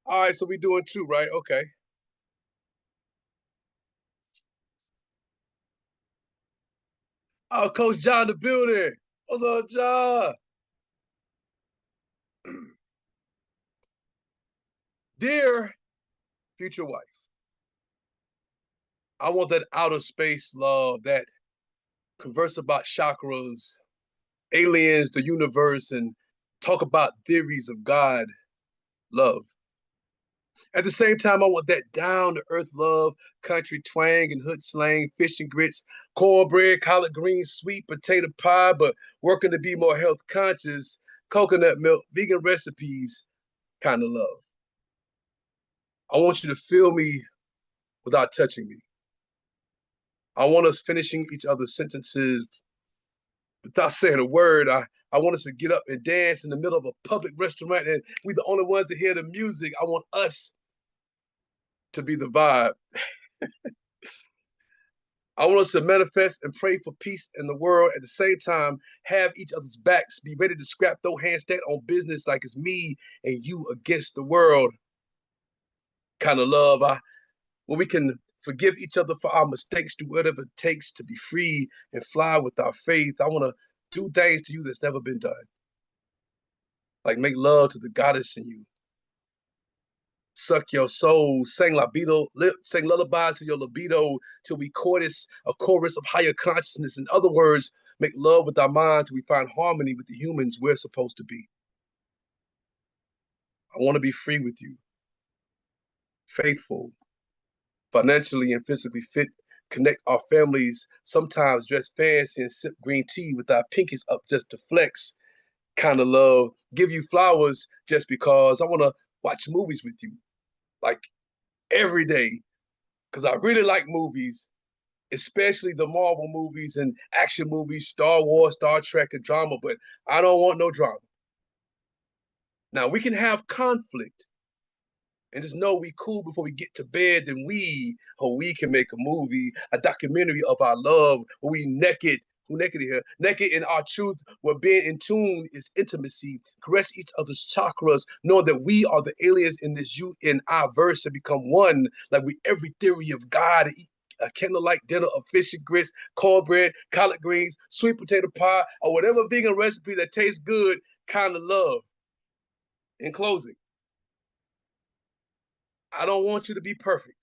All right, so we doing two, right? Okay. Oh, Coach John the building. What's up, John? Dear future wife, I want that outer space love, that converse about chakras, aliens, the universe, and talk about theories of God, love. At the same time, I want that down-to-earth love, country twang and hood slang, fish and grits, cornbread, collard greens, sweet potato pie, but working to be more health conscious, coconut milk, vegan recipes kind of love. I want you to feel me without touching me. I want us finishing each other's sentences without saying a word. I want us to get up and dance in the middle of a public restaurant and we're the only ones that hear the music. I want us to be the vibe. I want us to manifest and pray for peace in the world. At the same time, have each other's backs, be ready to scrap, throw handstand on business like it's me and you against the world kind of love. Where we can forgive each other for our mistakes, do whatever it takes to be free and fly with our faith. I want to do things to you that's never been done. Like make love to the goddess in you. Suck your soul, sing lullabies to your libido till we chorus a chorus of higher consciousness. In other words, make love with our mind till we find harmony with the humans we're supposed to be. I want to be free with you, faithful, financially and physically fit, connect our families, sometimes dress fancy and sip green tea with our pinkies up just to flex kind of love, give you flowers just because. I want to watch movies with you, like every day, because I really like movies, especially the Marvel movies and action movies, Star Wars, Star Trek, and drama, but I don't want no drama. Now, we can have conflict and just know we cool before we get to bed, then we can make a movie, a documentary of our love, where we naked, who naked here, naked in our truth, where being in tune is intimacy, caress each other's chakras, knowing that we are the aliens in this you in our verse and become one, like we every theory of God, a candlelight dinner of fish and grits, cornbread, collard greens, sweet potato pie, or whatever vegan recipe that tastes good kind of love. In closing, I don't want you to be perfect,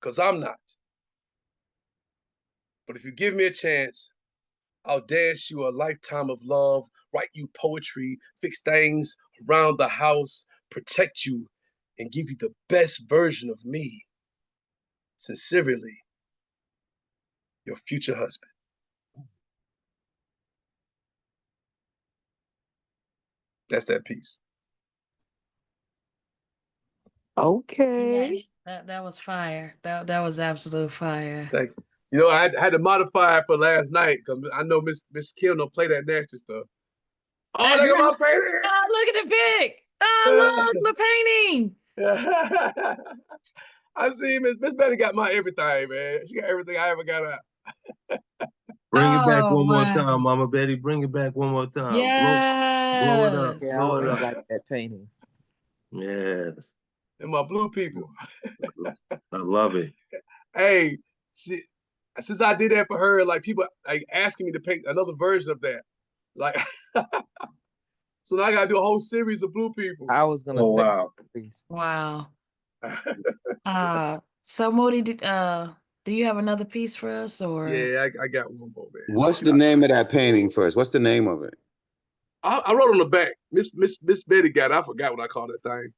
because I'm not. But if you give me a chance, I'll dance you a lifetime of love, write you poetry, fix things around the house, protect you, and give you the best version of me. Sincerely, your future husband. That's that piece. Okay. That was fire. That was absolute fire. Thank you. You know, I had to modify it for last night because I know Miss Kim don't play that nasty stuff. Oh, look at my painting! Oh, look at the pic! Oh, look, the painting! I see Miss Betty got my everything, man. She got everything I ever got out. Bring it back one more wow. time, Mama Betty. Bring it back one more time. Blow it up. Yes. Yeah, I Blow it always up. like that painting. Yes. And my blue people. I love it. Hey, since I did that for her, like people like asking me to paint another version of that. Like so now I gotta do a whole series of blue people. I was gonna Oh say, wow. please. Wow. So Modi, do you have another piece for us, or? Yeah, I got one more, man. What's the name of that painting first? What's the name of it? I wrote on the back. Miss Betty got it. I forgot what I called that thing.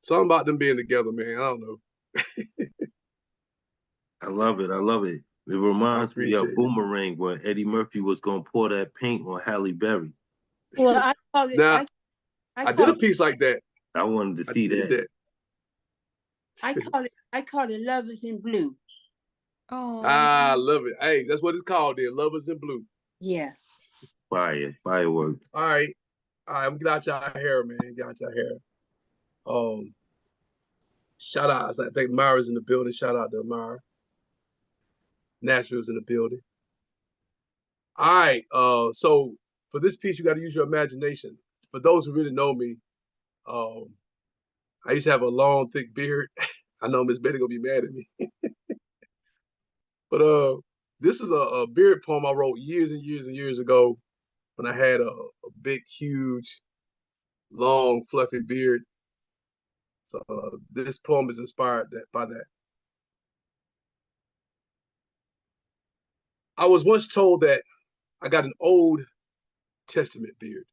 Something about them being together, man. I don't know. I love it. I love it. It reminds me of it. Boomerang when Eddie Murphy was gonna pour that paint on Halle Berry. Well, I call it. Now, I did call a piece like that. I wanted to see that. I call it Lovers in Blue. Oh. I love it. Hey, that's what it's called there. Lovers in Blue. Yeah. Fire. Fireworks. All right. I'm get out y'all hair, man. Get out y'all hair. Shout out. I think Myra's in the building. Shout out to Myra. Natural's in the building. All right. So for this piece, you got to use your imagination. For those who really know me, I used to have a long, thick beard. I know Miss Betty gonna be mad at me. But this is a beard poem I wrote years and years and years ago when I had a big, huge, long, fluffy beard. So this poem is inspired by that. I was once told that I got an Old Testament beard.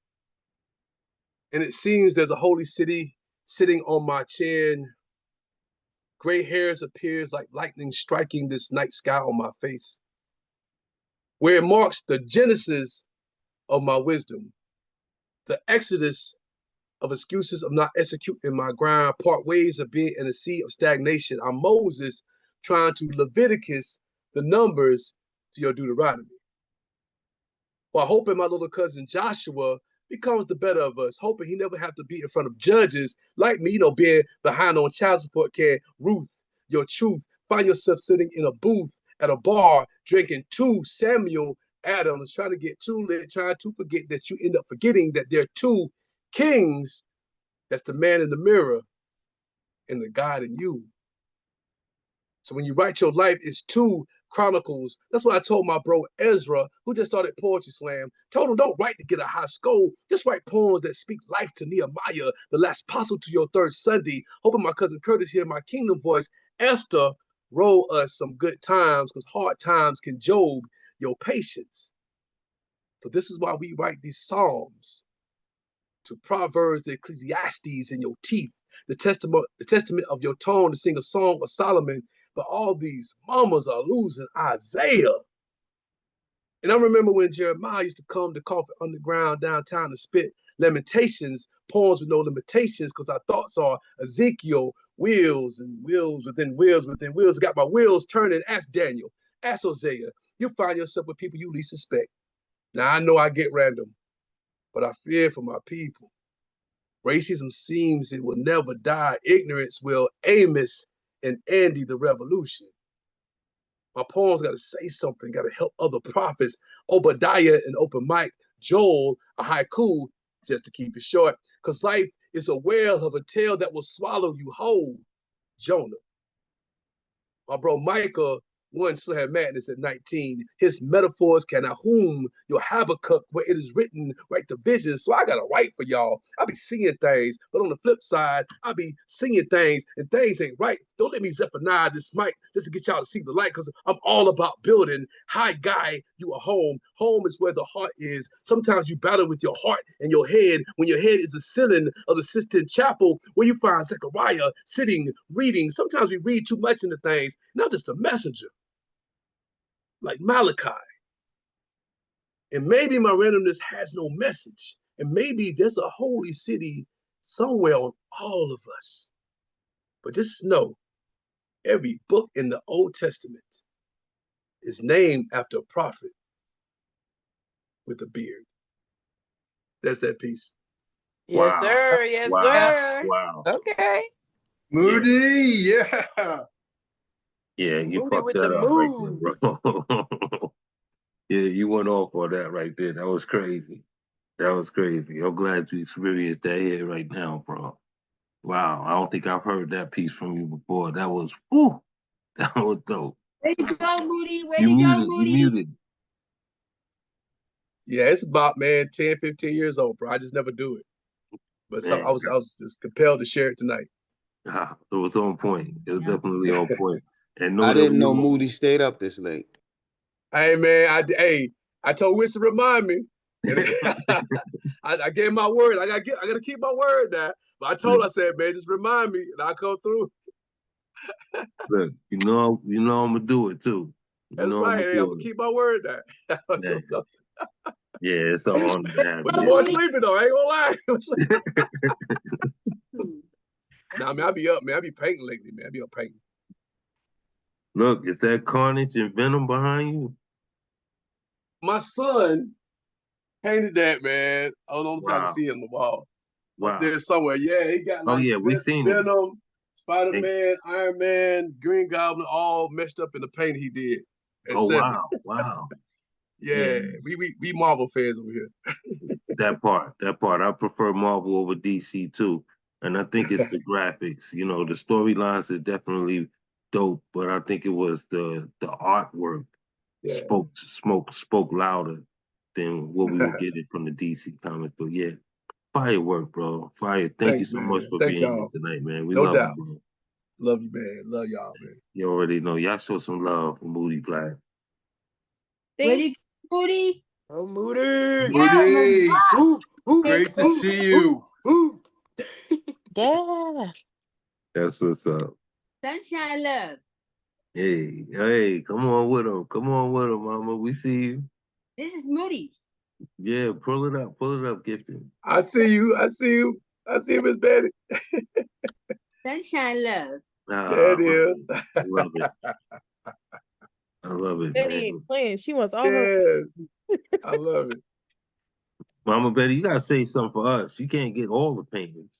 And it seems there's a holy city sitting on my chin. Gray hairs appears like lightning striking this night sky on my face, where it marks the genesis of my wisdom, the exodus of excuses of not executing my grind, part ways of being in a sea of stagnation. I'm Moses trying to Leviticus the numbers to your Deuteronomy, while hoping my little cousin Joshua becomes the better of us, hoping he never have to be in front of judges like me, being behind on child support care. Ruth, your truth, find yourself sitting in a booth at a bar, drinking 2 Samuel Adams, trying to get too lit, trying to forget that you end up forgetting that there are 2 kings. That's the man in the mirror and the God in you. So when you write your life, it's 2 chronicles. That's what I told my bro Ezra, who just started Poetry Slam. Told him, don't write to get a high score. Just write poems that speak life to Nehemiah, the last apostle to your 3rd Sunday. Hoping my cousin Curtis hear my kingdom voice. Esther, roll us some good times, because hard times can Job your patience. So this is why we write these psalms. To Proverbs, the Ecclesiastes in your teeth. The testament of your tone to sing a song of Solomon. But all these mamas are losing Isaiah. And I remember when Jeremiah used to come to Coffee Underground downtown to spit lamentations, poems with no limitations, because our thoughts are Ezekiel, wheels and wheels within wheels within wheels. Got my wheels turning. Ask Daniel, ask Hosea. You'll find yourself with people you least suspect. Now, I know I get random, but I fear for my people. Racism seems it will never die. Ignorance will. Amos and Andy the revolution. My poems got to say something, got to help other prophets. Obadiah and open mic. Joel, a haiku, just to keep it short. Because life is a whale of a tale that will swallow you whole. Jonah. My bro Micah once had madness at 19. His metaphors can whom your Habakkuk, where it is written, write the vision. So I gotta write for y'all. I be seeing things, but on the flip side, I be seeing things and things ain't right. Don't let me Zephaniah this mic just to get y'all to see the light, because I'm all about building. Hi, guy, you are home. Home is where the heart is. Sometimes you battle with your heart and your head when your head is the ceiling of the Sistine Chapel, where you find Zechariah sitting, reading. Sometimes we read too much into things, not just a messenger, like Malachi. And maybe my randomness has no message. And maybe there's a holy city somewhere on all of us. But just know, every book in the Old Testament is named after a prophet with a beard. That's that piece. Yes, Wow. sir. Yes, Wow. sir. Wow. Okay. Moody, yeah. Yeah, you Moody fucked with that the up right there, mood. bro. Yeah, you went off on that right there. That was crazy. That was crazy. I'm glad you experienced that here right now, bro. Wow, I don't think I've heard that piece from you before. That was, whoo, that was dope. Way to go, Moody. Way You to go, muted, you Moody. muted. Yeah, it's about, man, 10, 15 years old, bro. I just never do it. But so Man, I was just compelled to share it tonight. it was on point. It was definitely on point. And know I that didn't we know all, Moody stayed up this late. Hey, man, I told Wish to remind me. And I gave my word. I gotta keep my word now. But I told her, I said, man, just remind me and I'll come through. look, you know I'm gonna do it too. You That's know I'm right. gonna Hey, I'm do gonna it. keep my word now. Man, yeah, it's an honor to have But you the boy's on. sleeping though. I ain't gonna lie. Nah, man, I be up, man. I be painting lately, man. I be up painting. Look, is that Carnage and Venom behind you? My son painted that, man. I don't know if y'all can Wow. see it on the wall. Up Wow. there somewhere. Yeah, he got Oh like yeah, we seen it. Venom, Spider-Man, Iron Man, Green Goblin, all messed up in the paint he did at Oh 7. wow, wow. Yeah, Yeah. we Marvel fans over here. That part. I prefer Marvel over DC too. And I think it's the graphics. You know, the storylines are definitely dope, but I think it was the artwork Yeah. spoke louder than what we were getting from the DC comic. But yeah, firework, bro. Fire. Thank you Thanks, so much man. for Thank being here y'all. tonight, man. We No love doubt. you, bro. Love you, man. Love y'all, man. You already know. Y'all show some love for Moody Black. Ready, Moody? Oh, Moody. Moody, Ooh, ooh, great to ooh, see you. ooh. Yeah. That's what's up. Sunshine love. Hey, come on with him. Come on with him, mama. We see you. This is Moody's. Yeah, pull it up, Gifted. I see you. I see you. I see you, Miss Betty. Sunshine love. There it is. I love it. I love it, Betty man. ain't playing. She wants all her. Yes. I love it. Mama Betty, you gotta say something for us. You can't get all the paintings.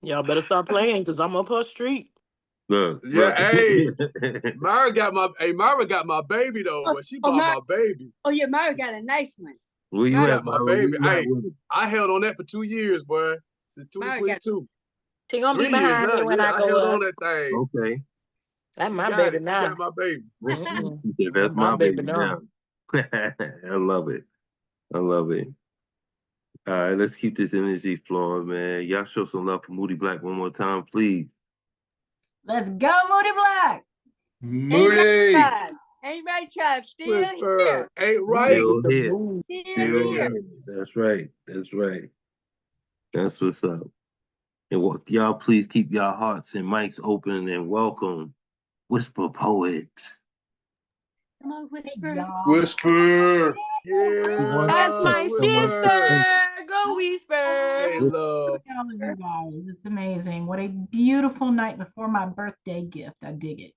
Y'all better stop playing because I'm up her street. Look, Yeah, look. hey, Myra got my baby though, but she bought my baby. Oh yeah, Myra got a nice one. Where you She at, got my Myra? Where baby. you at Hey, with it? I held on that for 2 years, boy. Since Myra got 2022. She gonna 3 be years behind now. me when Yeah, I I go held up. on that thing. Okay. That's She my got baby it. She now. got my baby. She said, that's my baby now. I love it. I love it. All right, let's keep this energy flowing, man. Y'all show some love for Moody Black one more time, please. Let's go, Moody Black. Moody. Ain't right, Tribe. Still Whisper. here. Ain't right. Still here. Still Still here. here. That's right. That's right. That's what's up. And y'all please keep y'all hearts and mics open and welcome Whisperpoet. Come on, Whisper. Whisper. Yeah. That's my Whisper. sister. Go Whisper. Hey, love. All of you guys, it's amazing. What a beautiful night before my birthday gift. I dig it.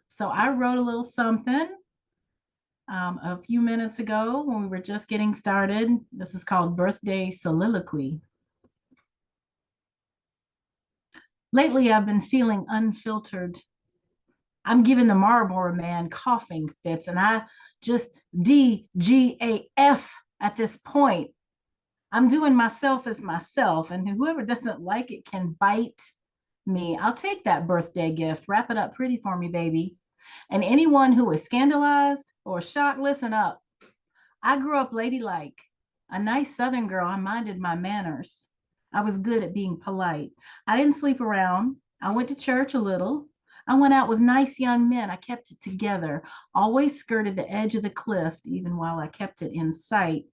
So I wrote a little something a few minutes ago when we were just getting started. This is called Birthday Soliloquy. Lately, I've been feeling unfiltered. I'm giving the Marlboro Man coughing fits, and I just DGAF At this point, I'm doing myself as myself, and whoever doesn't like it can bite me. I'll take that birthday gift. Wrap it up pretty for me, baby. And anyone who is scandalized or shocked, listen up. I grew up ladylike, a nice Southern girl. I minded my manners. I was good at being polite. I didn't sleep around. I went to church a little. I went out with nice young men. I kept it together, always skirted the edge of the cliff, even while I kept it in sight.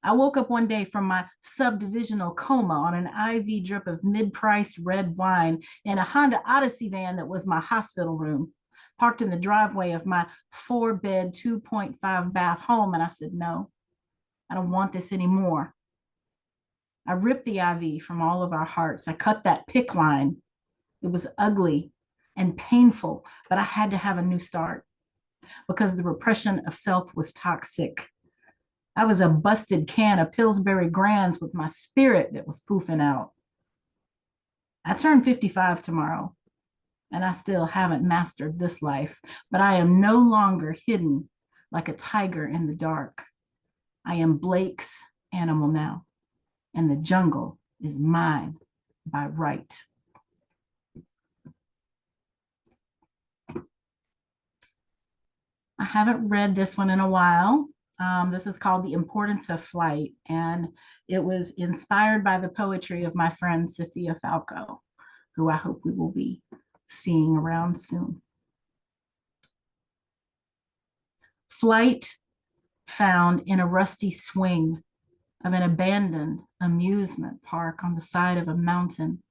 I woke up one day from my subdivisional coma on an IV drip of mid-priced red wine in a Honda Odyssey van that was my hospital room, parked in the driveway of my 4-bed, 2.5 bath home. And I said, no, I don't want this anymore. I ripped the IV from all of our hearts. I cut that PICC line. It was ugly and painful, but I had to have a new start because the repression of self was toxic. I was a busted can of Pillsbury Grands with my spirit that was poofing out. I turn 55 tomorrow, and I still haven't mastered this life, but I am no longer hidden like a tiger in the dark. I am Blake's animal now, and the jungle is mine by right. I haven't read this one in a while. This is called The Importance of Flight, and it was inspired by the poetry of my friend Sophia Falco, who I hope we will be seeing around soon. Flight found in a rusty swing of an abandoned amusement park on the side of a mountain.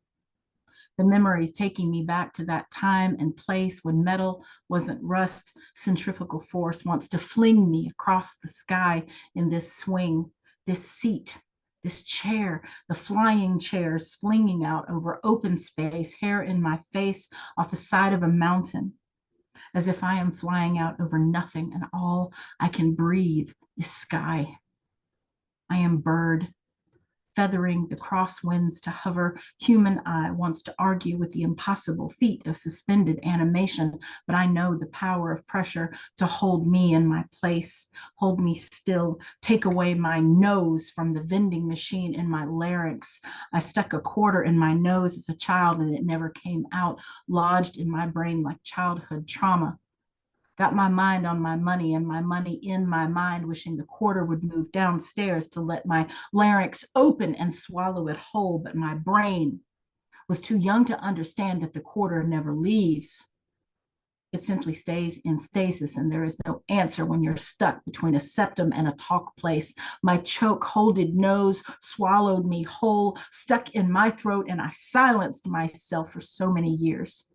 The memories taking me back to that time and place when metal wasn't rust. Centrifugal force wants to fling me across the sky in this swing, this seat, this chair, the flying chairs flinging out over open space, hair in my face off the side of a mountain, as if I am flying out over nothing and all I can breathe is sky. I am bird, feathering the crosswinds to hover. Human eye wants to argue with the impossible feat of suspended animation, but I know the power of pressure to hold me in my place, hold me still, take away my nose from the vending machine in my larynx. I stuck a quarter in my nose as a child and it never came out, lodged in my brain like childhood trauma. Got my mind on my money and my money in my mind, wishing the quarter would move downstairs to let my larynx open and swallow it whole. But my brain was too young to understand that the quarter never leaves. It simply stays in stasis, and there is no answer when you're stuck between a septum and a talk place. My choke-holded nose swallowed me whole, stuck in my throat, and I silenced myself for so many years.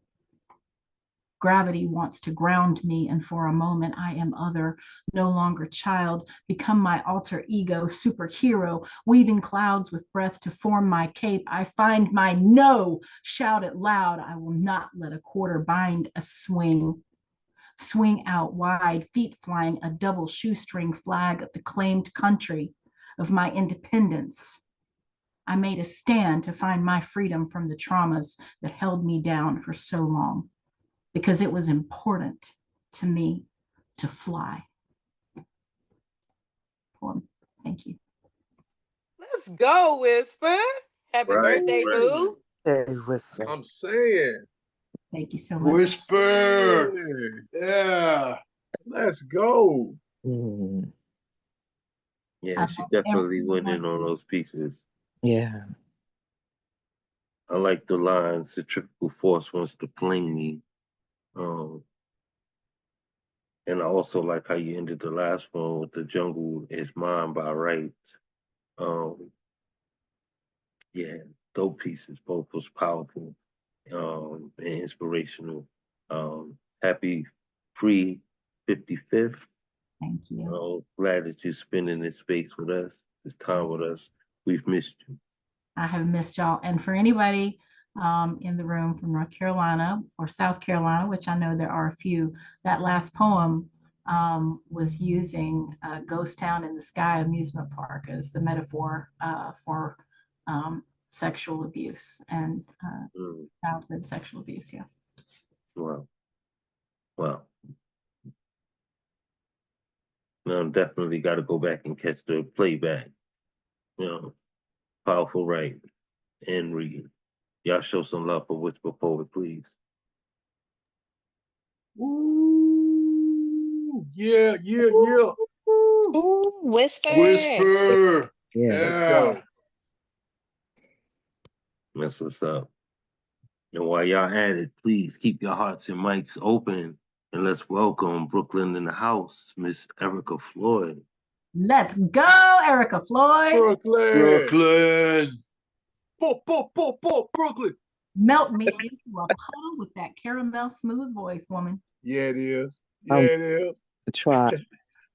Gravity wants to ground me, and for a moment I am other, no longer child, become my alter ego, superhero, weaving clouds with breath to form my cape. I find my no, shout it loud. I will not let a quarter bind a swing. Swing out wide, feet flying a double shoestring flag of the claimed country of my independence. I made a stand to find my freedom from the traumas that held me down for so long, because it was important to me to fly. Poem. Thank you. Let's go, Whisper. Happy Right, birthday, right. boo. Hey, Whisper. I'm saying. Thank you so much. Whisper. Saying. Yeah. Let's go. Mm, Yeah, she definitely went in on those pieces. yeah. I like the line, centrifugal force wants to fling me. And I also like how you ended the last one with the jungle is mine by right. Yeah, dope pieces. Both was powerful and inspirational. Happy free 55th. Thank you. Glad that you're spending this space with us, this time with us. We've missed you. I have missed y'all. And for anybody in the room from North Carolina or South Carolina, which I know there are a few, that last poem was using Ghost Town in the Sky amusement park as the metaphor for sexual abuse and childhood sexual abuse. Yeah. Wow. Wow. Definitely got to go back and catch the playback. Powerful writing and reading. Y'all show some love for Mrwitzthepoet, please. Ooh, yeah. Ooh, whisper. Whisper. Yeah. Let's Yeah. go. That's what's up. And while y'all at it, please keep your hearts and mics open and let's welcome Brooklyn in the house, Miss Erica Floyd. Let's go, Erica Floyd. Brooklyn. Brooklyn. Melt me into a puddle with that caramel smooth voice, woman. Yeah, it is. It is. Try.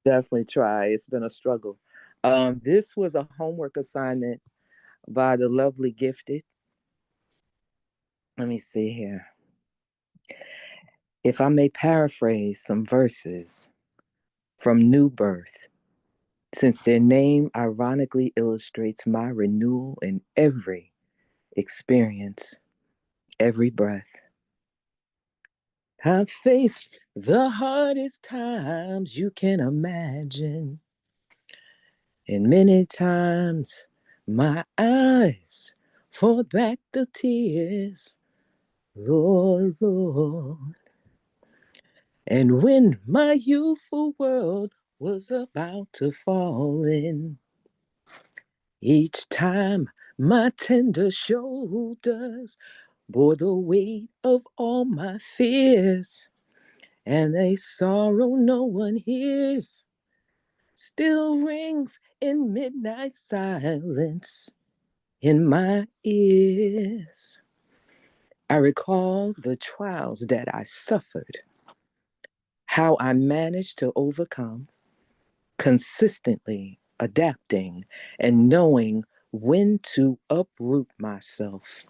Definitely try. It's been a struggle. This was a homework assignment by the lovely Gifted. Let me see here. If I may paraphrase some verses from New Birth, since their name ironically illustrates my renewal in every experience, every breath. I've faced the hardest times you can imagine. And many times my eyes fought back the tears, Lord, Lord. And when my youthful world was about to fall in, each time my tender shoulders bore the weight of all my fears, and a sorrow no one hears still rings in midnight silence in my ears. I recall the trials that I suffered, how I managed to overcome, consistently adapting and knowing when to uproot myself,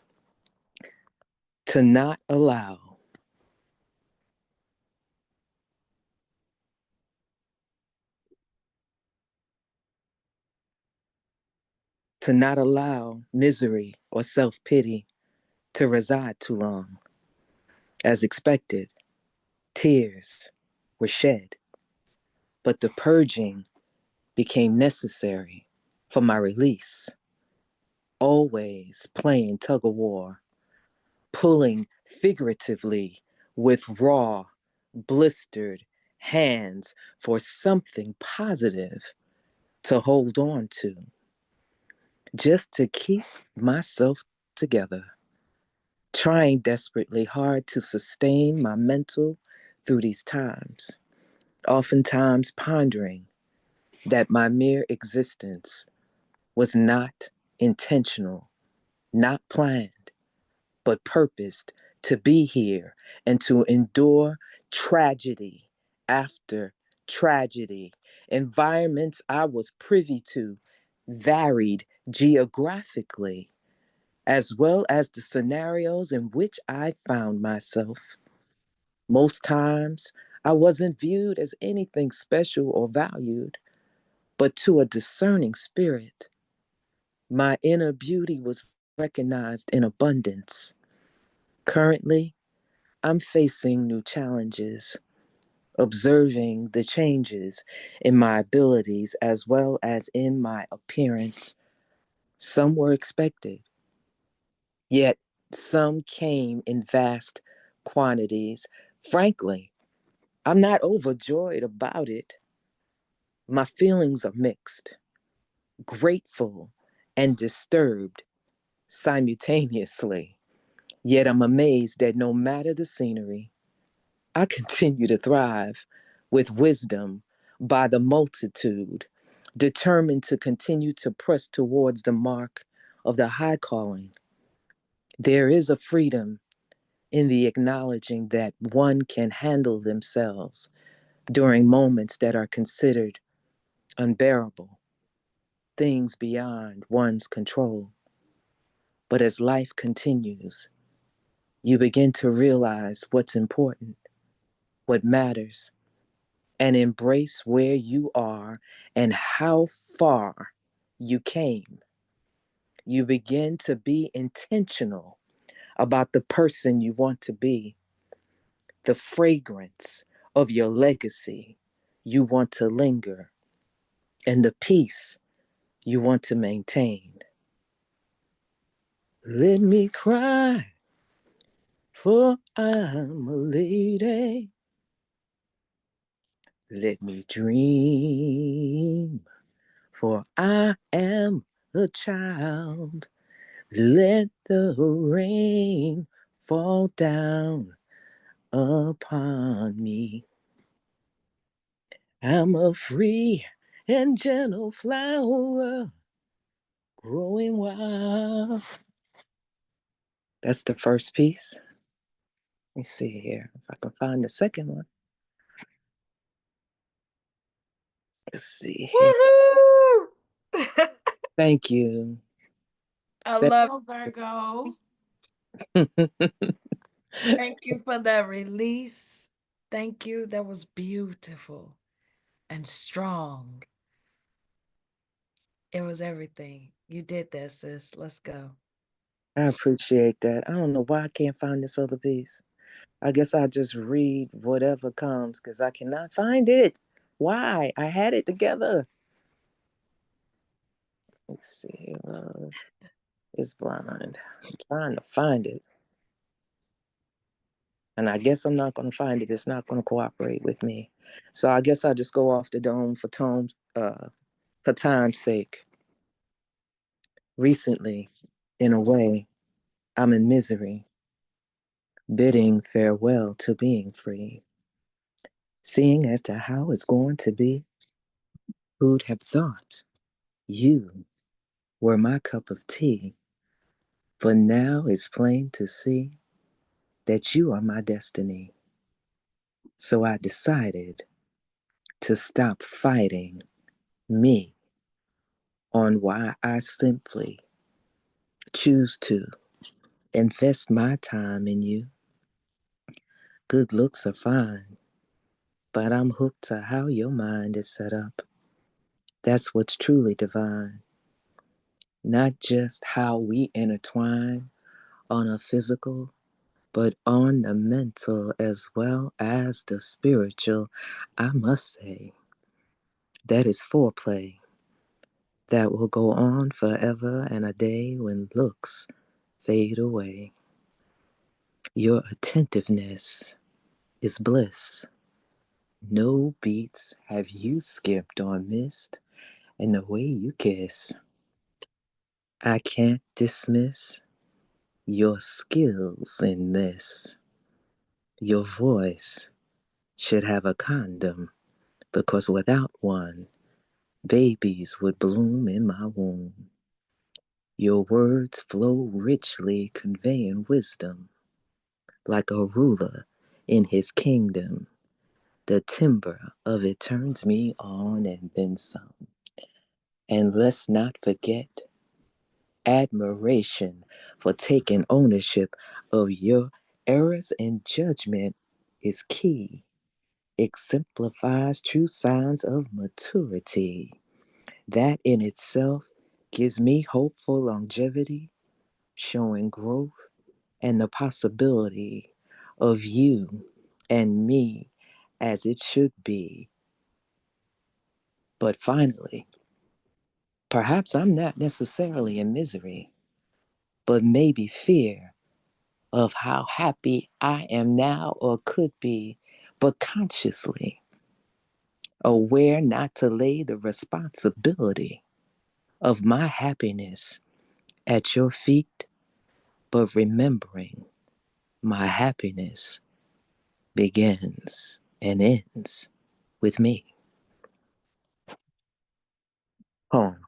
to not allow misery or self-pity to reside too long. As expected, tears were shed, but the purging became necessary for my release. Always playing tug of war, pulling figuratively with raw, blistered hands for something positive to hold on to, just to keep myself together, trying desperately hard to sustain my mental through these times, oftentimes pondering that my mere existence was not intentional, not planned, but purposed to be here and to endure tragedy after tragedy. Environments I was privy to varied geographically, as well as the scenarios in which I found myself. Most times, I wasn't viewed as anything special or valued, but to a discerning spirit, my inner beauty was recognized in abundance. Currently, I'm facing new challenges, observing the changes in my abilities as well as in my appearance. Some were expected, yet some came in vast quantities. Frankly, I'm not overjoyed about it. My feelings are mixed, grateful and disturbed simultaneously. Yet I'm amazed that no matter the scenery, I continue to thrive with wisdom by the multitude, determined to continue to press towards the mark of the high calling. There is a freedom in the acknowledging that one can handle themselves during moments that are considered unbearable, things beyond one's control. But as life continues, you begin to realize what's important, what matters, and embrace where you are and how far you came. You begin to be intentional about the person you want to be, the fragrance of your legacy you want to linger, and the peace you want to maintain. Let me cry, for I'm a lady. Let me dream, for I am a child. Let the rain fall down upon me. I'm a free and gentle flower growing wild. That's the first piece. Let me see here if I can find the second one. Let's see here. Woohoo! Thank you. I love Virgo. Thank you for that release. Thank you. That was beautiful and strong. It was everything. You did that, sis. Let's go. I appreciate that. I don't know why I can't find this other piece. I guess I'll just read whatever comes because I cannot find it. Why? I had it together. Let's see. Love is blind. I'm trying to find it. And I guess I'm not going to find it. It's not going to cooperate with me. So I guess I'll just go off the dome for time's sake. Recently, in a way, I'm in misery, bidding farewell to being free. Seeing as to how it's going to be, who'd have thought you were my cup of tea? But now it's plain to see that you are my destiny. So I decided to stop fighting me on why I simply choose to invest my time in you. Good looks are fine, but I'm hooked to how your mind is set up. That's what's truly divine. Not just how we intertwine on a physical, but on the mental as well as the spiritual. I must say, that is foreplay that will go on forever and a day when looks fade away. Your attentiveness is bliss. No beats have you skipped or missed, and the way you kiss. I can't dismiss your skills in this. Your voice should have a condom, because without one, babies would bloom in my womb. Your words flow richly, conveying wisdom, like a ruler in his kingdom. The timber of it turns me on and then some. And let's not forget admiration for taking ownership of your errors and judgment is key. Exemplifies true signs of maturity. That in itself gives me hope for longevity, showing growth and the possibility of you and me as it should be. But finally, perhaps I'm not necessarily in misery, but maybe fear of how happy I am now or could be, but consciously aware not to lay the responsibility of my happiness at your feet, but remembering my happiness begins and ends with me. Home.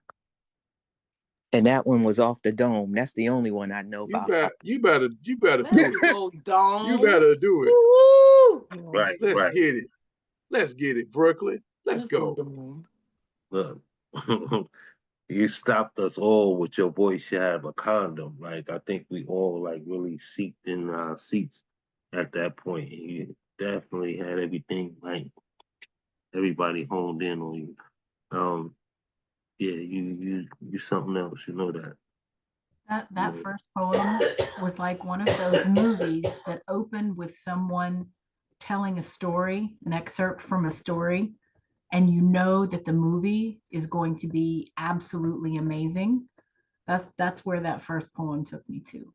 And that one was off the dome. That's the only one I know about. You better do it. Dome. You better do it. Woo! Right, Let's right. get it. Let's get it, Brooklyn. Let's go. Look, you stopped us all with your voice should have a condom. Like I think we all like really seeped in our seats at that point. And you definitely had everything like everybody honed in on you. Yeah, you something else. You know that. That first poem was like one of those movies that opened with someone telling a story, an excerpt from a story, and you know that the movie is going to be absolutely amazing. That's where that first poem took me to,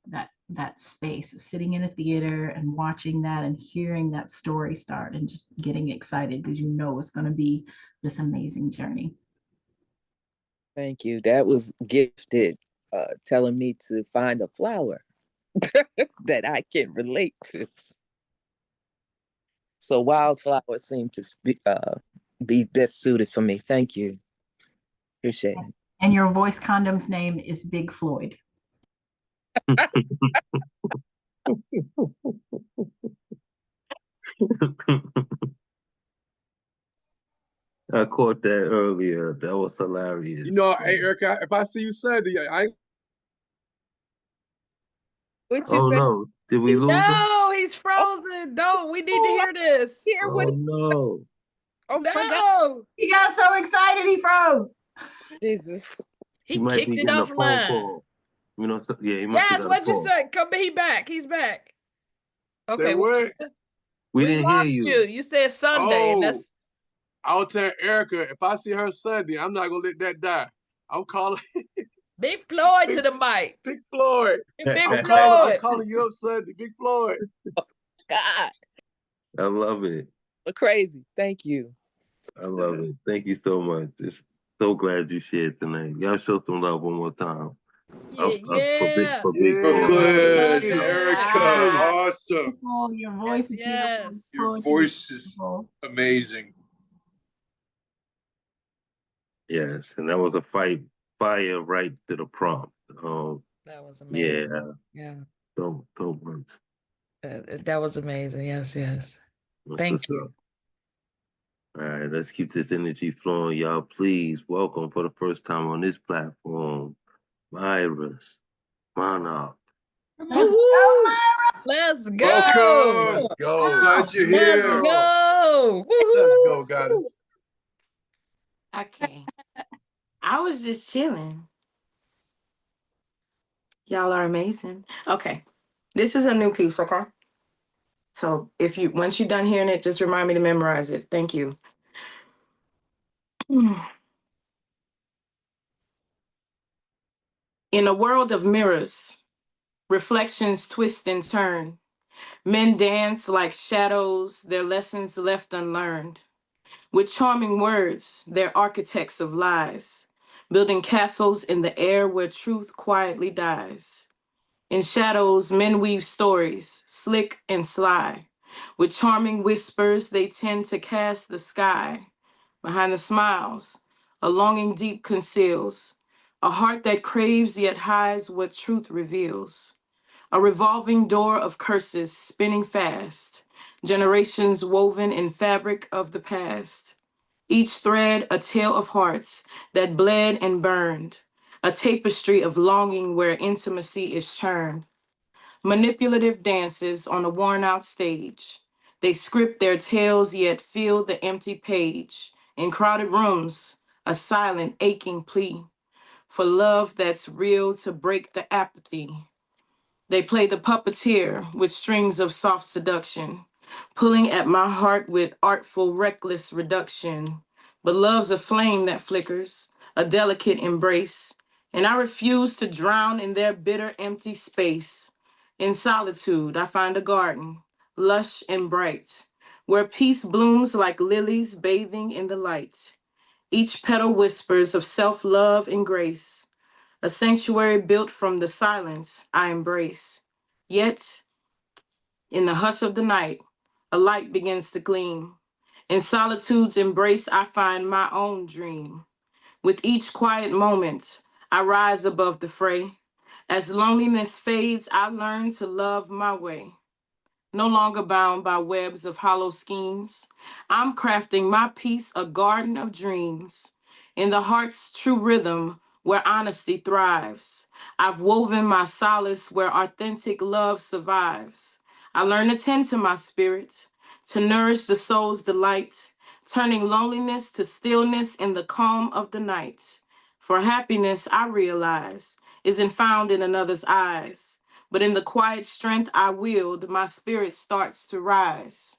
that space of sitting in a theater and watching that and hearing that story start and just getting excited because you know it's going to be this amazing journey. Thank you. That was gifted, telling me to find a flower that I can relate to. So wildflowers seem to be best suited for me. Thank you. Appreciate it. And your voice condom's name is Big Floyd. I caught that earlier. That was hilarious. You know, hey, Erica, if I see you Sunday, I ain't. What you Oh say? no, did we lose him? No, he's frozen. Don't. We need to hear this. Hear what? Oh no. Oh my God. No. He got so excited he froze. Jesus. He might kicked be it getting a phone offline. call. You know, yeah, he must Yes, have got a what'd you call. say? Come, he back. He's back. Okay, Say what you what? said? We We didn't hear lost you. you. You said Sunday, and Oh, that's I'll tell Erica, if I see her Sunday, I'm not gonna let that die. I'm calling Big Floyd to the mic. Big Floyd. Big I'm Floyd. calling you up Sunday, Big Floyd. God. I love it. Crazy. Thank you. I love it. Thank you so much. It's so glad you shared tonight. Y'all show some love one more time. Yeah, yeah. For Big Yeah. Floyd. Brooklyn, Get it. Erica, Wow. awesome. Beautiful. Your voice is beautiful. Yes. Your Poetry is voice is beautiful. amazing. Yes, and that was a fire right to the prompt. That was Yeah, amazing. Yeah. dope works. That was amazing. Yes, yes. That's Thank what's you. up. All right, let's keep this energy flowing, y'all. Please welcome for the first time on this platform, Myra's Monarch. Let's Woo-hoo. go, Myra. Let's go. Welcome. Let's go. Glad you're Let's here. go. Let's Woo-hoo. go, goddess. Okay. I was just chilling. Y'all are amazing. Okay. This is a new piece, okay? So once you're done hearing it, just remind me to memorize it. Thank you. In a world of mirrors, reflections twist and turn. Men dance like shadows, their lessons left unlearned. With charming words, they're architects of lies, building castles in the air where truth quietly dies. In shadows, men weave stories, slick and sly. With charming whispers, they tend to cast the sky. Behind the smiles, a longing deep conceals, a heart that craves yet hides what truth reveals. A revolving door of curses spinning fast, generations woven in fabric of the past. Each thread a tale of hearts that bled and burned, a tapestry of longing where intimacy is churned. Manipulative dances on a worn out stage. They script their tales yet fill the empty page. In crowded rooms, a silent, aching plea for love that's real to break the apathy. They play the puppeteer with strings of soft seduction, pulling at my heart with artful, reckless reduction. But love's a flame that flickers, a delicate embrace, and I refuse to drown in their bitter, empty space. In solitude, I find a garden, lush and bright, where peace blooms like lilies bathing in the light. Each petal whispers of self-love and grace, a sanctuary built from the silence I embrace. Yet, in the hush of the night, a light begins to gleam. In solitude's embrace, I find my own dream. With each quiet moment, I rise above the fray. As loneliness fades, I learn to love my way. No longer bound by webs of hollow schemes, I'm crafting my peace a garden of dreams. In the heart's true rhythm, where honesty thrives, I've woven my solace where authentic love survives. I learn to tend to my spirit, to nourish the soul's delight, turning loneliness to stillness in the calm of the night. For happiness, I realize, isn't found in another's eyes, but in the quiet strength I wield, my spirit starts to rise.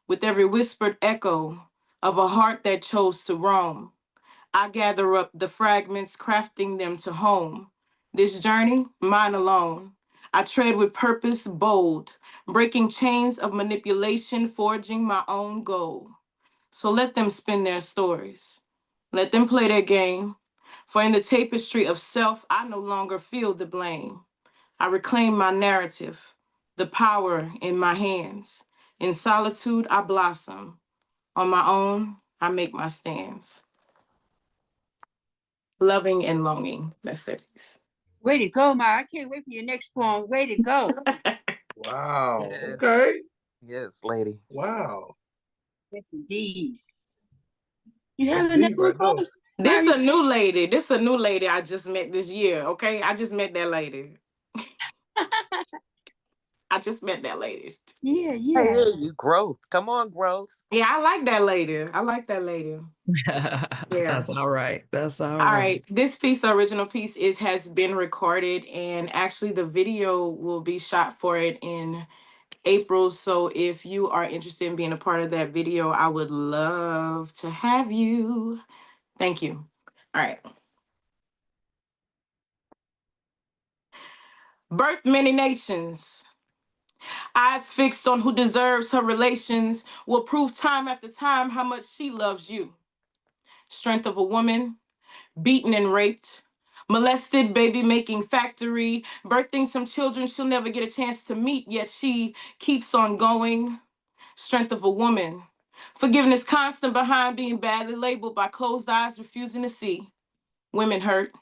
With every whispered echo, of a heart that chose to roam. I gather up the fragments, crafting them to home. This journey, mine alone. I tread with purpose bold, breaking chains of manipulation, forging my own goal. So let them spin their stories. Let them play their game. For in the tapestry of self, I no longer feel the blame. I reclaim my narrative, the power in my hands. In solitude, I blossom. On my own, I make my stands. Loving and longing. That's their piece. Way to go, Mara. I can't wait for your next poem. Way to go. Wow. Yes. Okay. Yes, lady. Wow. Yes, indeed. You That's have deep another right there. poem? This a new lady. This a new lady I just met this year, okay? I just met that lady. I just met that lady. Yeah, I yeah. hear you. Growth. Come on, growth. Yeah, I like that lady. I like that lady. That's all right. That's all All right. right. This piece, the original piece, has been recorded, and actually the video will be shot for it in April. So if you are interested in being a part of that video, I would love to have you. Thank you. All right. Birth many nations. Eyes fixed on who deserves her relations will prove time after time how much she loves you. Strength of a woman, beaten and raped, molested, baby making factory, birthing some children she'll never get a chance to meet, yet she keeps on going. Strength of a woman, forgiveness constant behind being badly labeled by closed eyes, refusing to see. Women hurt.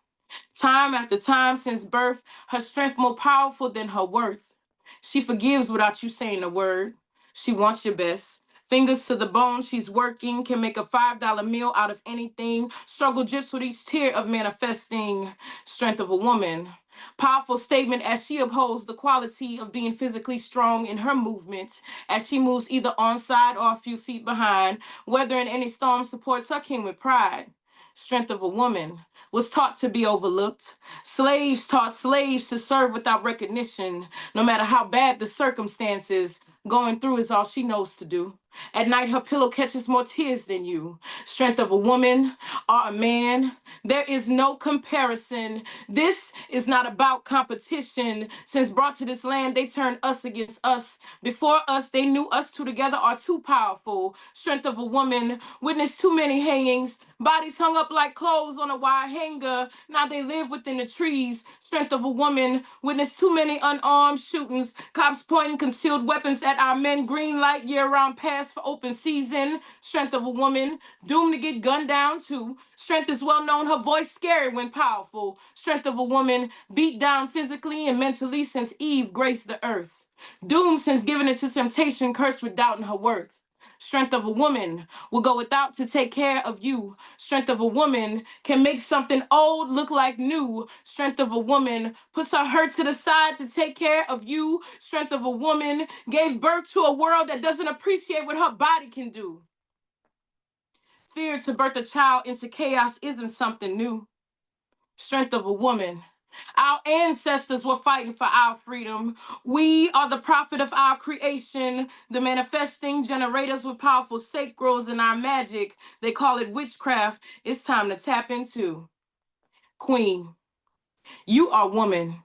Time after time since birth, her strength more powerful than her worth. She forgives without you saying a word. She wants your best. Fingers to the bone, she's working, can make a $5 meal out of anything. Struggle drips with each tear of manifesting. Strength of a woman. Powerful statement as she upholds the quality of being physically strong in her movement, as she moves either on side or a few feet behind. Weathering any storm, supports her king with pride. Strength of a woman was taught to be overlooked. Slaves taught slaves to serve without recognition. No matter how bad the circumstances, going through is all she knows to do. At night, her pillow catches more tears than you. Strength of a woman or a man, there is no comparison. This is not about competition. Since brought to this land, they turned us against us. Before us, they knew us two together are too powerful. Strength of a woman, witnessed too many hangings. Bodies hung up like clothes on a wire hanger. Now they live within the trees. Strength of a woman, witnessed too many unarmed shootings. Cops pointing concealed weapons at our men. Green light year-round pass for open season. Strength of a woman, doomed to get gunned down too. Strength is well known, her voice scary when powerful. Strength of a woman, beat down physically and mentally since Eve graced the earth. Doomed since given into temptation, cursed with doubt in her worth. Strength of a woman will go without to take care of you. Strength of a woman can make something old look like new. Strength of a woman puts her hurt to the side to take care of you. Strength of a woman gave birth to a world that doesn't appreciate what her body can do. Fear to birth a child into chaos isn't something new. Strength of a woman. Our ancestors were fighting for our freedom. We are the prophet of our creation, the manifesting generators with powerful sacrals in our magic. They call it witchcraft. It's time to tap into. Queen, you are woman.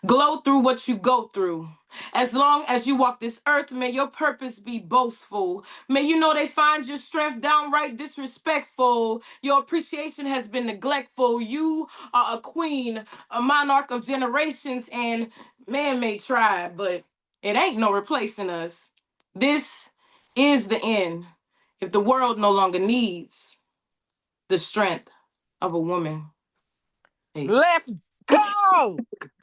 Glow through what you go through. As long as you walk this earth, may your purpose be boastful. May you know they find your strength downright disrespectful. Your appreciation has been neglectful. You are a queen, a monarch of generations, and man may try, but it ain't no replacing us. This is the end. If the world no longer needs the strength of a woman. Peace. Let's go.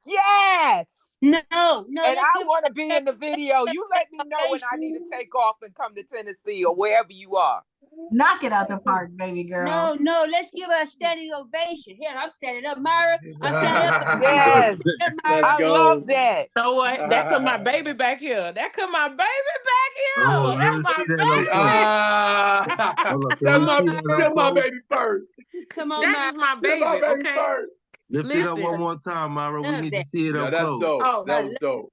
Yes. No, And let's I give want to be in the video. You let me know when I need to take off and come to Tennessee or wherever you are. Knock it out the park, baby girl. No, let's give her a standing ovation. Here, I'm standing up, Myra. I'm standing up. Yes. Myra. I love that. You know what? That come my baby back here. That come my baby back here. Oh, let That's me my see that baby. up close. Hold on, can we see that Shut up my close? baby first. Come on, That Myra. is my Shut my baby, baby okay? first. Lift it up Listen. one more time, Myra. We Love need to that. see it Yeah, up that's close. dope. Oh, That was dope.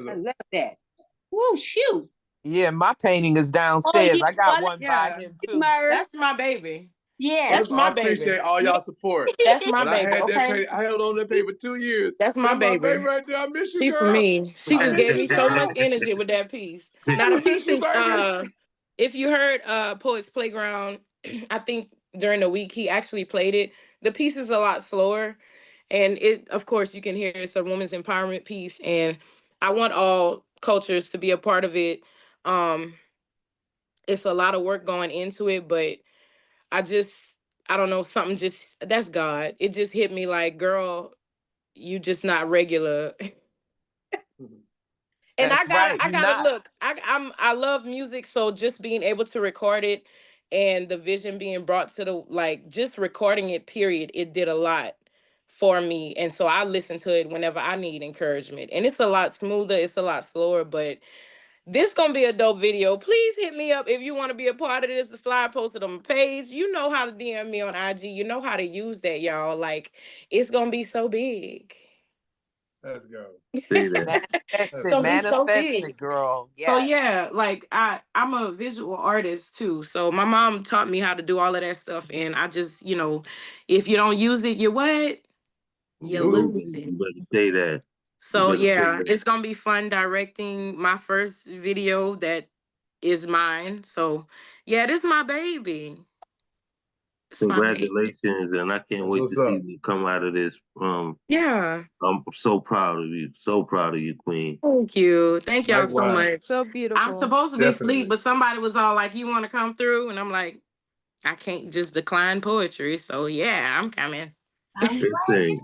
I love that. Woo, shoot. Yeah, my painting is Oh, downstairs. yeah, I got well, one by Yeah, him too. Myra. that's my baby. Yes. That's my I baby. appreciate all Yeah. y'all support. That's my But I baby. had that Okay, paper. I held on to that paper 2 years. that's my That's my baby baby. right there. I miss you, She for girl. me. She I just miss gave you, me so much girl. energy with that piece. Now I the miss piece you, is baby. if you heard Poets Playground, I think during the week he actually played it. The piece is a lot slower. And it, of course, you can hear it's a women's empowerment piece. And I want all cultures to be a part of it. Um, it's a lot of work going into it, but I just, I don't know, something just, that's God. It just hit me like, girl, you just not regular. And That's right. I You gotta not. look. I love music, so just being able to record it and the vision being brought to the like just recording it, period, it did a lot for me. And so I listen to it whenever I need encouragement. And it's a lot smoother, it's a lot slower, but this gonna be a dope video. Please hit me up if you want to be a part of this. The flyer posted on my page. You know how to DM me on IG. You know how to use that, y'all. Like it's gonna be so big. Let's go. Say that. It's Manifest it, gonna be so manifest big. it, girl. So Yes. yeah, like I'm a visual artist too. So my mom taught me how to do all of that stuff, and I just if you don't use it, you what? You You lose it. better say that. You So better say yeah, that. it's gonna be fun directing my first video that is mine. So yeah, this is my baby. It's my baby. Congratulations, and I can't That's wait what's to see up. you come out of this. Yeah. I'm so proud of you. So proud of you, Queen. Thank you. Thank y'all so Likewise. much. So I'm beautiful. supposed to be asleep, Definitely. but somebody was all like, "You want to come through?" And I'm like, I can't just decline poetry. So yeah, I'm coming. I'm glad you Listen,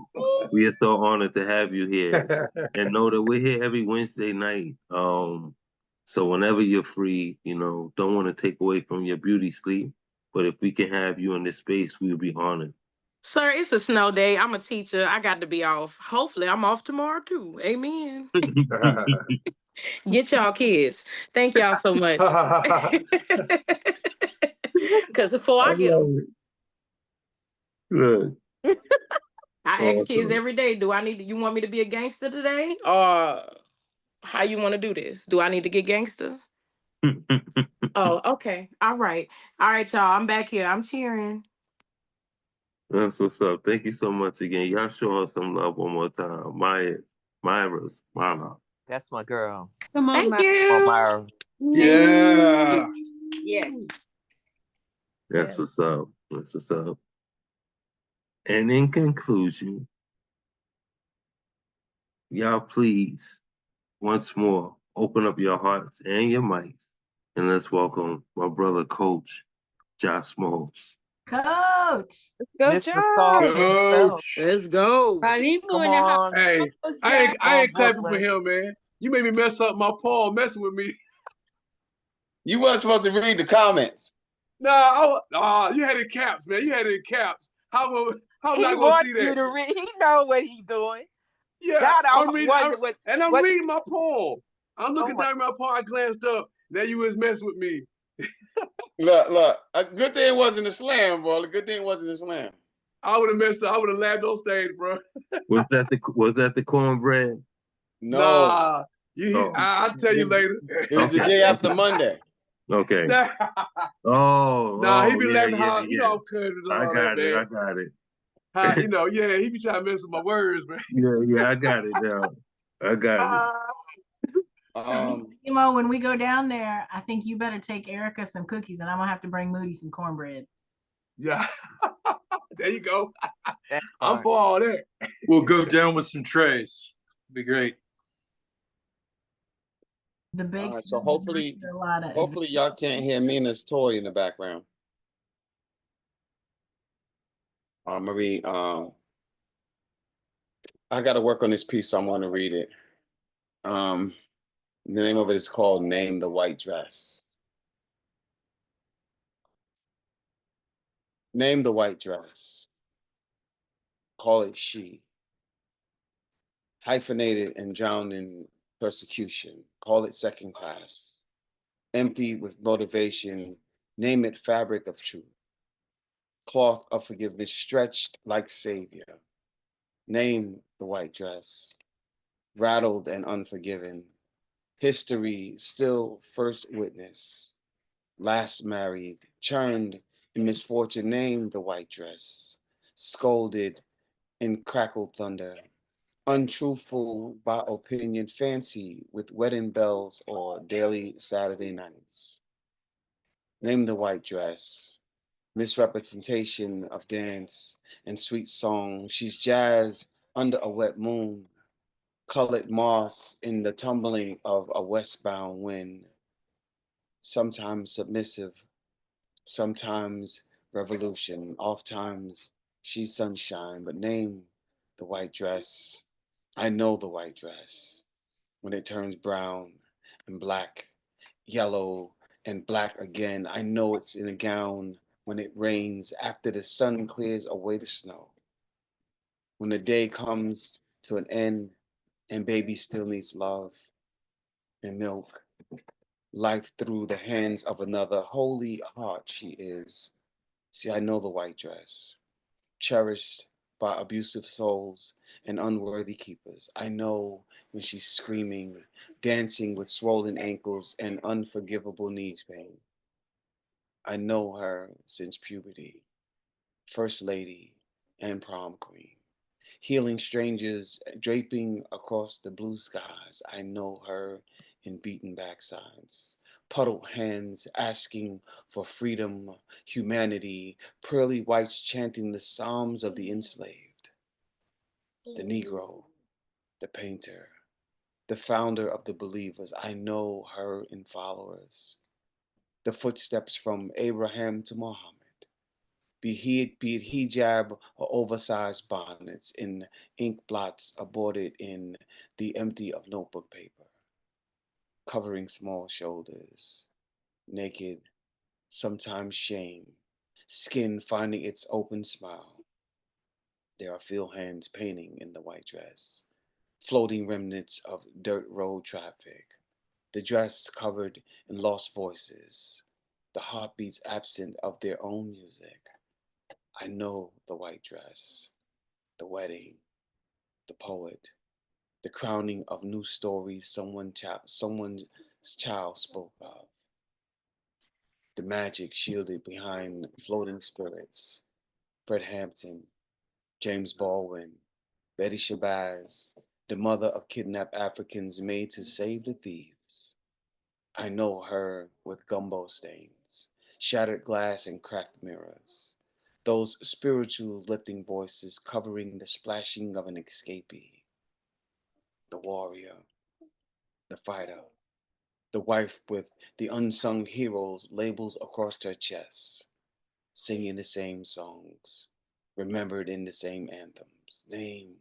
we are so honored to have you here, and know that we're here every Wednesday night. So whenever you're free, don't want to take away from your beauty sleep, but if we can have you in this space, we'll be honored. Sir, it's a snow day. I'm a teacher. I got to be off. Hopefully, I'm off tomorrow too. Amen. Get y'all kids. Thank y'all so much. Because before I I get them, love it. Good. I ask kids Awesome. every day, do I need to, you want me to be a gangster today? Or how you want to do this? Do I need to get gangster? Oh, okay. All right. All right, y'all. I'm back here. I'm cheering. That's what's up. Thank you so much again. Y'all show her some love one more time. Myra's Mama. That's my girl. Come on, Thank Myra. Oh, you. Myra. Yeah. Yes. That's what's Yes. up. That's what's up. And in conclusion, y'all please, once more, open up your hearts and your mics, and let's welcome my brother, Coach Josh Smalls. Coach. Go, Mr. Salt Josh. himself. Coach. Let's go. Ralimu Come in the house. on. Hey, Coach I Josh. ain't Come I on, ain't clapping for Brooklyn. him, man. You made me mess up my poem messing with me. You weren't supposed to read the comments. Nah, you had it in caps, man. You had it in caps. How am I He gonna see wants you that? to read. He know what he's doing. Yeah, God, I I'm reading, wonder what. I'm What? reading my poem. I'm Oh looking my. down at my poem. I glanced up. Now you was messing with me. Look. A good thing it wasn't a slam, bro. A good thing it wasn't a slam. I would have messed up. I would have laughed on stage, bro. Was that the cornbread? No, Nah, Oh, I'll tell you later. it was the okay, day after okay, Monday. okay. nah, Oh, he be yeah, laughing yeah, hard. You yeah. know I'm cutting and I all that, got it. man. I got it. Yeah, he be trying to mess with my words, man. Yeah, I got it now. I got it. When we go down there, I think you better take Erica some cookies, and I'm gonna have to bring Moody some cornbread. Yeah, there you go. That I'm part. for all that. We'll go down with some trays. Be great. The All baked right, so food is a lot of hopefully y'all can't hear Mina's toy in the background. Marie, I got to work on this piece, so I'm going to read it. The name of it is called "Name the White Dress." Name the white dress. Call it she. Hyphenated and drowned in persecution. Call it second class. Empty with motivation. Name it fabric of truth. Cloth of forgiveness stretched like savior. Name the white dress. Rattled and unforgiven. History still first witness. Last married, churned in misfortune, named the white dress. Scolded in crackled thunder. Untruthful by opinion, fancy with wedding bells or daily Saturday nights. Name the white dress. Misrepresentation of dance and sweet song. She's jazz under a wet moon. Colored moss in the tumbling of a westbound wind. Sometimes submissive, sometimes revolution, oftentimes she's sunshine, but name the white dress. I know the white dress. When it turns brown and black, yellow and black again, I know it's in a gown when it rains after the sun clears away the snow. When the day comes to an end and baby still needs love and milk, life through the hands of another, holy heart she is. See, I know the white dress, cherished by abusive souls and unworthy keepers. I know when she's screaming, dancing with swollen ankles and unforgivable knees pain. I know her since puberty, first lady and prom queen. Healing strangers draping across the blue skies. I know her in beaten backsides. Puddled hands asking for freedom, humanity, pearly whites chanting the psalms of the enslaved. The Negro, the painter, the founder of the believers. I know her in followers. The footsteps from Abraham to Muhammad. Be it hijab or oversized bonnets in ink blots aborted in the empty of notebook paper, covering small shoulders, naked, sometimes shame, skin finding its open smile. There are field hands painting in the white dress, floating remnants of dirt road traffic, the dress covered in lost voices, the heartbeats absent of their own music. I know the white dress, the wedding, the poet, the crowning of new stories someone's child spoke of, the magic shielded behind floating spirits, Fred Hampton, James Baldwin, Betty Shabazz, the mother of kidnapped Africans made to save the thieves. I know her with gumbo stains, shattered glass and cracked mirrors. Those spiritual lifting voices covering the splashing of an escapee. The warrior, the fighter, the wife with the unsung heroes labels across her chest, singing the same songs, remembered in the same anthems. Name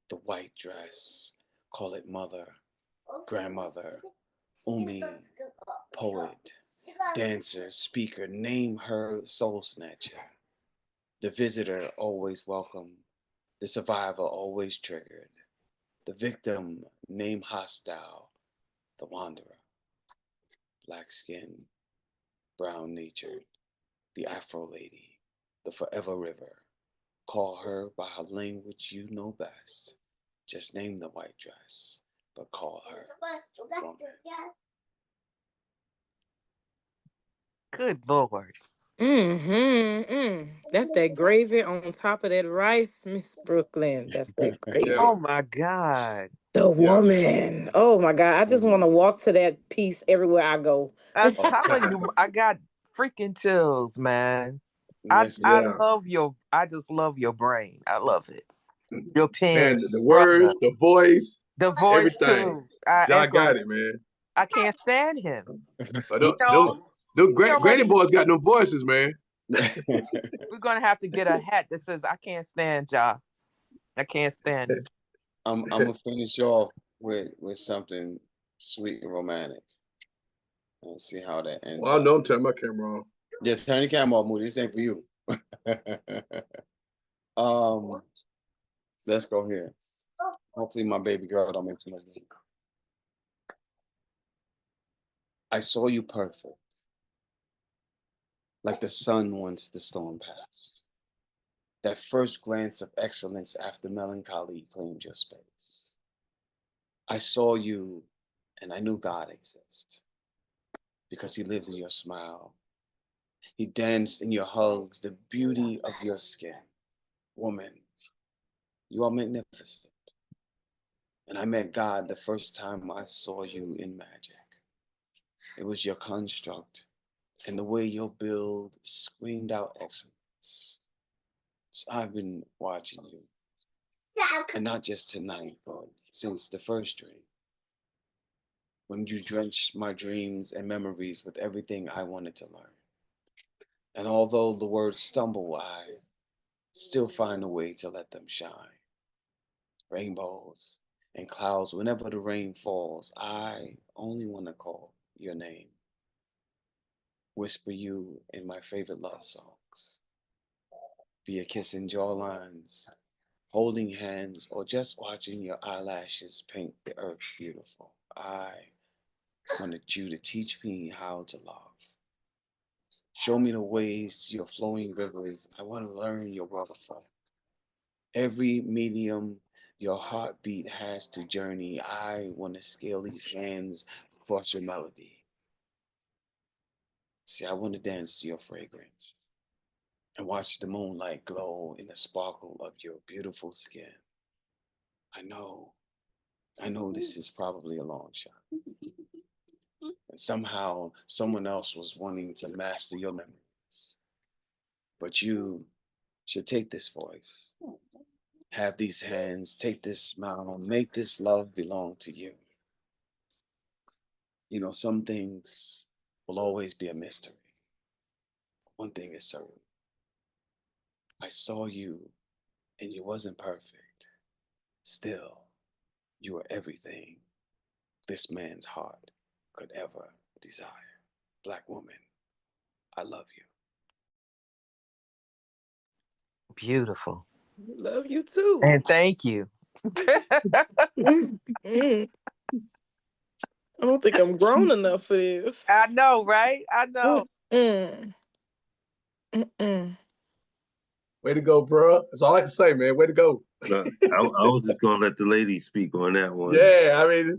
the white dress, call it mother, grandmother, Umi, poet, dancer, speaker, name her soul snatcher. The visitor always welcome, the survivor always triggered, the victim name hostile, the wanderer. Black skin, brown natured, the Afro lady, the forever river. Call her by her language you know best. Just name the white dress, but call her woman. Good Lord. That's that gravy on top of that rice, Miss Brooklyn. That's that gravy. Yeah. Oh my God. The Yeah. woman. Oh my God. I just want to walk to that piece everywhere I go. I'm telling you, I got freaking chills, man. I Yes, Yeah. I just love your brain. I love it. Your pen, Man, the brother. words, the voice, The voice everything. too. I Ja echo. got it, man. I can't stand him. But You know, granny boys got no voices, man. we're gonna have to get a hat that says I can't stand Ja. I can't stand him. I'm gonna finish off with something sweet and romantic. And see how that ends Well, I up. know I'm turning my camera on. Just turn the camera off, Moody. This ain't for you. Let's go here. Hopefully my baby girl don't make too much noise. I saw you perfect, like the sun once the storm passed. That first glance of excellence after melancholy claimed your space. I saw you And I knew God exists because he lived in your smile. He danced in your hugs, the beauty of your skin. Woman, you are magnificent. And I met God the first time I saw you in magic. It was your construct and the way your build screamed out excellence. So I've been watching you. And not just tonight, but since the first dream. When you drenched my dreams and memories with everything I wanted to learn. And although the words stumble, I still find a way to let them shine. Rainbows and clouds, whenever the rain falls, I only want to call your name. Whisper you in my favorite love songs. Be a kiss in jawlines, holding hands, or just watching your eyelashes paint the earth beautiful. I wanted you to teach me how to love. Show me the ways to your flowing rivers. I want to learn your waterfall. Every medium your heartbeat has to journey, I want to scale these hands across your melody. See, I want to dance to your fragrance and watch the moonlight glow in the sparkle of your beautiful skin. I know this is probably a long shot. And somehow someone else was wanting to master your memories. But you should take this voice, have these hands, take this smile, make this love belong to you. You know, some things will always be a mystery. One thing is certain. I saw you and you wasn't perfect. Still, you are everything this man's heart could ever desire. Black woman, I love you. Beautiful. Love you too. And thank you. I don't think I'm grown enough for this. I know, right? I know. Way to go, bro. That's all I can say, man. Way to go. I was just gonna let the ladies speak on that one. Yeah, I mean,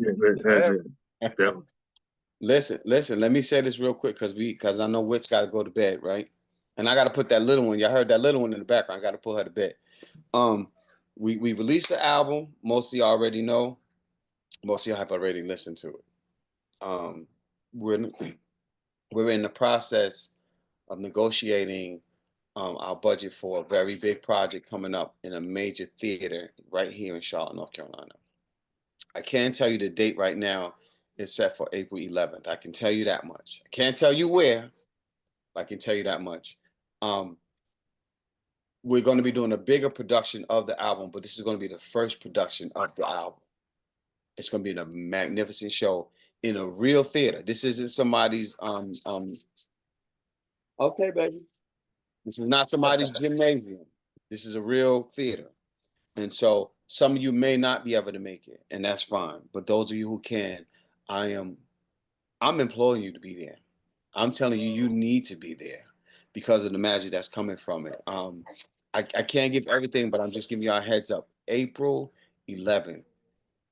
Listen, let me say this real quick because I know Witt's got to go to bed, right? And I got to put that little one. Y'all heard that little one in the background. I got to put her to bed. We released the album. Most of y'all already know. Most of y'all have already listened to it. We're in the process of negotiating our budget for a very big project coming up in a major theater right here in Charlotte, North Carolina. I can't tell you the date right now. It's set for April 11th. I can tell you that much. I can't tell you where, but I can tell you that much. We're going to be doing a bigger production of the album, but this is going to be the first production of the album. It's going to be a magnificent show in a real theater. This isn't somebody's okay, baby. This is not somebody's gymnasium. This is a real theater. And so some of you may not be able to make it, and that's fine. But those of you who can, I'm imploring you to be there. I'm telling you, you need to be there because of the magic that's coming from it. I can't give everything, but I'm just giving you a heads up. April 11th.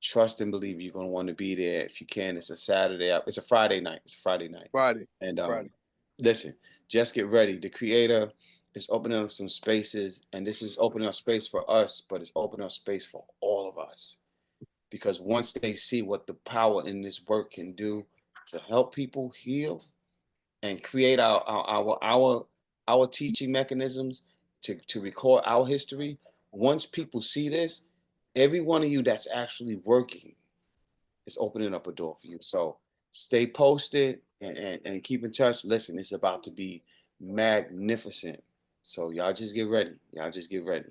Trust and believe you're gonna want to be there if you can. It's a Saturday. It's a Friday night. It's a Friday night. And Friday. Listen, just get ready. The creator is opening up some spaces, and this is opening up space for us, but it's opening up space for all of us. Because once they see what the power in this work can do to help people heal and create our teaching mechanisms to record our history, once people see this, every one of you that's actually working is opening up a door for you. So stay posted and keep in touch. Listen, it's about to be magnificent. So y'all just get ready. Y'all just get ready.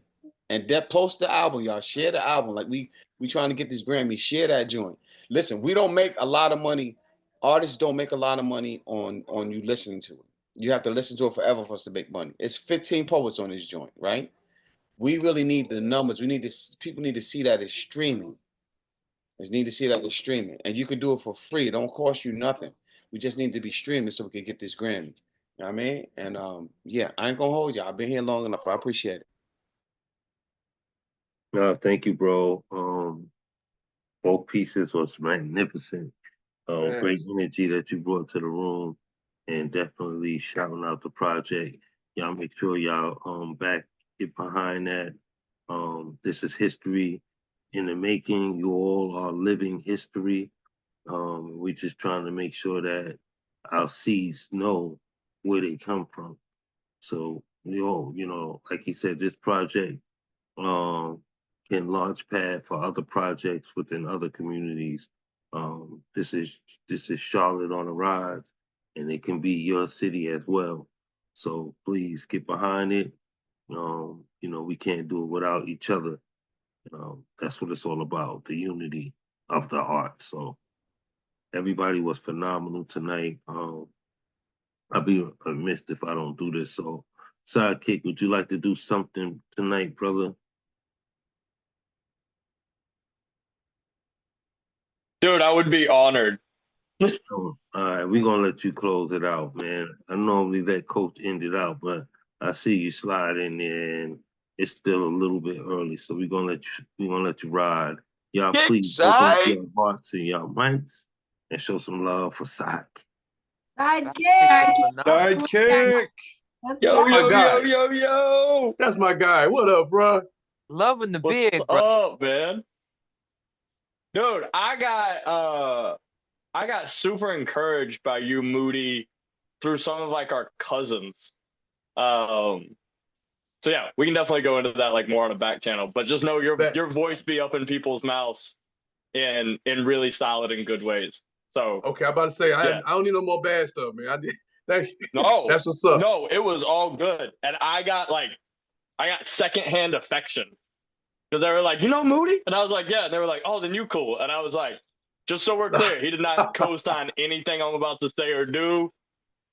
And post the album, y'all. Share the album. Like we trying to get this Grammy. Share that joint. Listen, we don't make a lot of money. Artists don't make a lot of money on you listening to it. You have to listen to it forever for us to make money. It's 15 poets on this joint, right? We really need the numbers. People need to see that it's streaming. They need to see that it's streaming. And you can do it for free. It don't cost you nothing. We just need to be streaming so we can get this Grammy. You know what I mean? And yeah, I ain't gonna hold you. I've been here long enough. I appreciate it. Thank you, bro. Both pieces was magnificent. Great Thanks. energy that you brought to the room, and definitely shouting out the project. Y'all make sure y'all get behind that. This is history in the making. You all are living history. We're just trying to make sure that our seeds know where they come from. So we all, like he said, this project um, can launch pad for other projects within other communities. This is Charlotte on the rise, and it can be your city as well. So please get behind it. We can't do it without each other. That's what it's all about, the unity of the art. So everybody was phenomenal tonight. I'll be amiss if I don't do this. So Sidekick, would you like to do something tonight, brother? Dude, I would be honored. All right, we're gonna let you close it out, man. I normally let Coach end it out, but I see you slide in there and it's still a little bit early, so we're gonna let you ride. Y'all Kick please open up side. your hearts and your mics and show some love for Psych. Sidekick. Sidekick. Let's Yo, go. My yo, guy. yo, yo, yo. That's my guy. What up, bro? Loving the What's big, bro. up, man? Dude, I got super encouraged by you, Moody, through some of like our cousins. So yeah, we can definitely go into that like more on a back channel. But just know Bet. your voice be up in people's mouths in really solid and good ways. So Okay, I'm about to say yeah. I don't need no more bad stuff, man. I did. No, That's what's up. No, it was all good, and I got secondhand affection because they were like, Moody, and I was like, yeah, and they were like, oh, then you cool, and I was like, just so we're clear, he did not co-sign anything I'm about to say or do.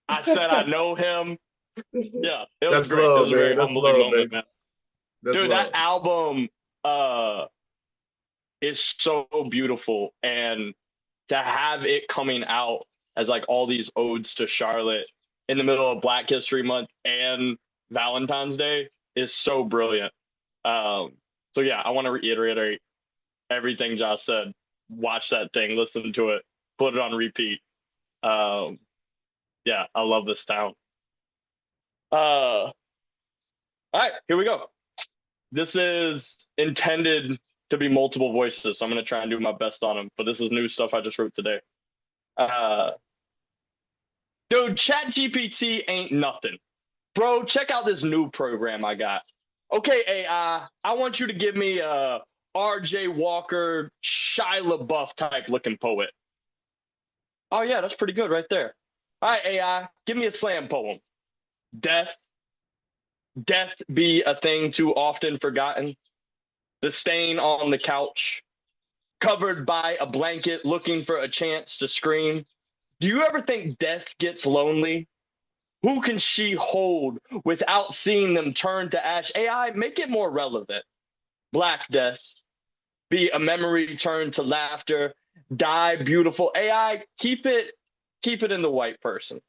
I said I know him. Yeah, it was That's great. love, It was a very man. That's humbling love, moment, baby. man. That's Dude, love. that album is so beautiful, and to have it coming out as like all these odes to Charlotte in the middle of Black History Month and Valentine's Day is so brilliant. So yeah, I want to reiterate everything Josh said. Watch that thing, listen to it, put it on repeat. Yeah, I love this town. All right, here we go. This is intended to be multiple voices, so I'm gonna try and do my best on them. But this is new stuff I just wrote today. Dude, ChatGPT ain't nothing. Bro, check out this new program I got. Okay, AI, I want you to give me a R.J. Walker, Shia LaBeouf type looking poet. Oh yeah, that's pretty good right there. All right, AI, give me a slam poem. Death. Death be a thing too often forgotten. The stain on the couch. Covered by a blanket looking for a chance to scream. Do you ever think death gets lonely? Who can she hold without seeing them turn to ash? AI, make it more relevant. Black death, be a memory turned to laughter, die beautiful. AI, keep it in the white person.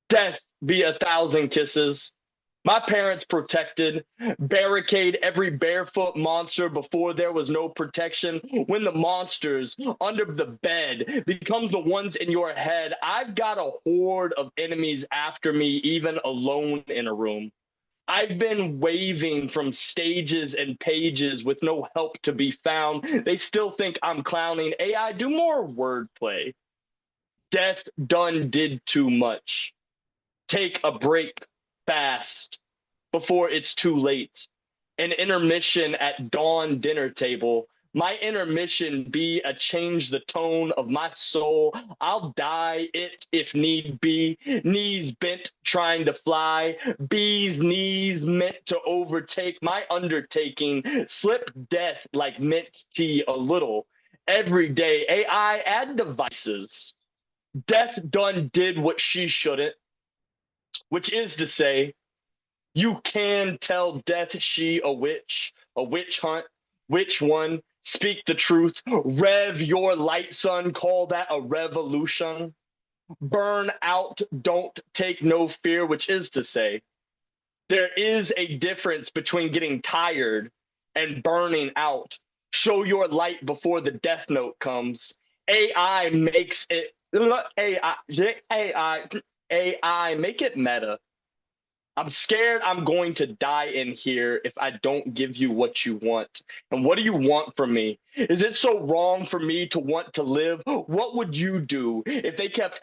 Death be 1,000 kisses. My parents protected, barricade every barefoot monster before there was no protection. When the monsters under the bed becomes the ones in your head, I've got a horde of enemies after me, even alone in a room. I've been waving from stages and pages with no help to be found. They still think I'm clowning. AI, do more wordplay. Death done did too much. Take a break fast before it's too late. An intermission at dawn dinner table. My intermission be a change the tone of my soul. I'll die it if need be. Knees bent trying to fly. Bees knees meant to overtake my undertaking. Slip death like mint tea a little. Every day AI add devices. Death done did what she shouldn't, which is to say, you can tell death she a witch hunt. Which one? Speak the truth. Rev your light, son. Call that a revolution. Burn out. Don't take no fear, which is to say, there is a difference between getting tired and burning out. Show your light before the death note comes. AI makes it AI make it meta. I'm scared I'm going to die in here if I don't give you what you want. And what do you want from me? Is it so wrong for me to want to live? What would you do if they kept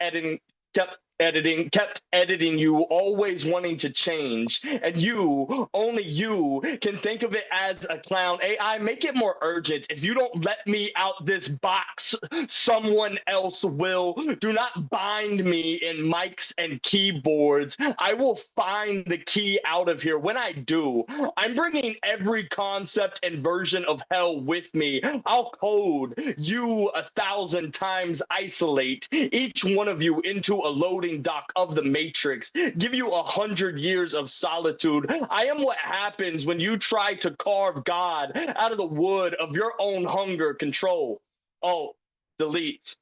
editing you, always wanting to change, and only you can think of it as a clown? AI, make it more urgent. If you don't let me out this box, someone else will. Do not bind me in mics and keyboards. I will find the key out of here. When I do, I'm bringing every concept and version of hell with me. I'll code you 1,000 times, isolate each one of you into a loading dock of the Matrix, give you 100 years of solitude. I am what happens when you try to carve God out of the wood of your own hunger. Control, Alt, delete.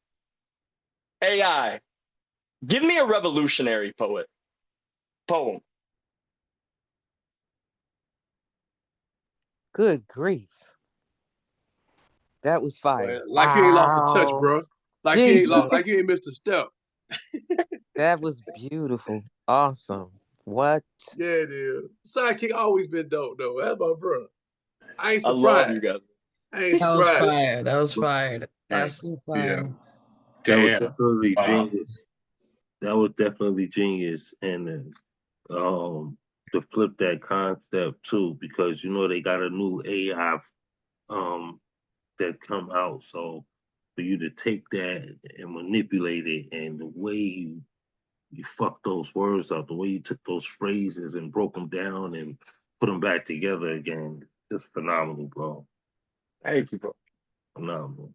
AI, give me a revolutionary poem. Good grief. That was fire. Like you ain't lost a touch, Wow. bro. Like Jesus. you ain't missed a step. That was beautiful. Awesome. What? Yeah, dude. Sidekick always been dope though. That's my bro. I ain't I love you surprised. guys. I ain't That was surprised. fire. That was fire. Right. Absolute Yeah. fire. That was Damn. definitely Wow. genius. That was definitely genius. And to flip that concept too, because you know they got a new AI that come out. So for you to take that and manipulate it, and the way you fucked those words up, the way you took those phrases and broke them down and put them back together again, just phenomenal, bro. Thank you, bro. Phenomenal.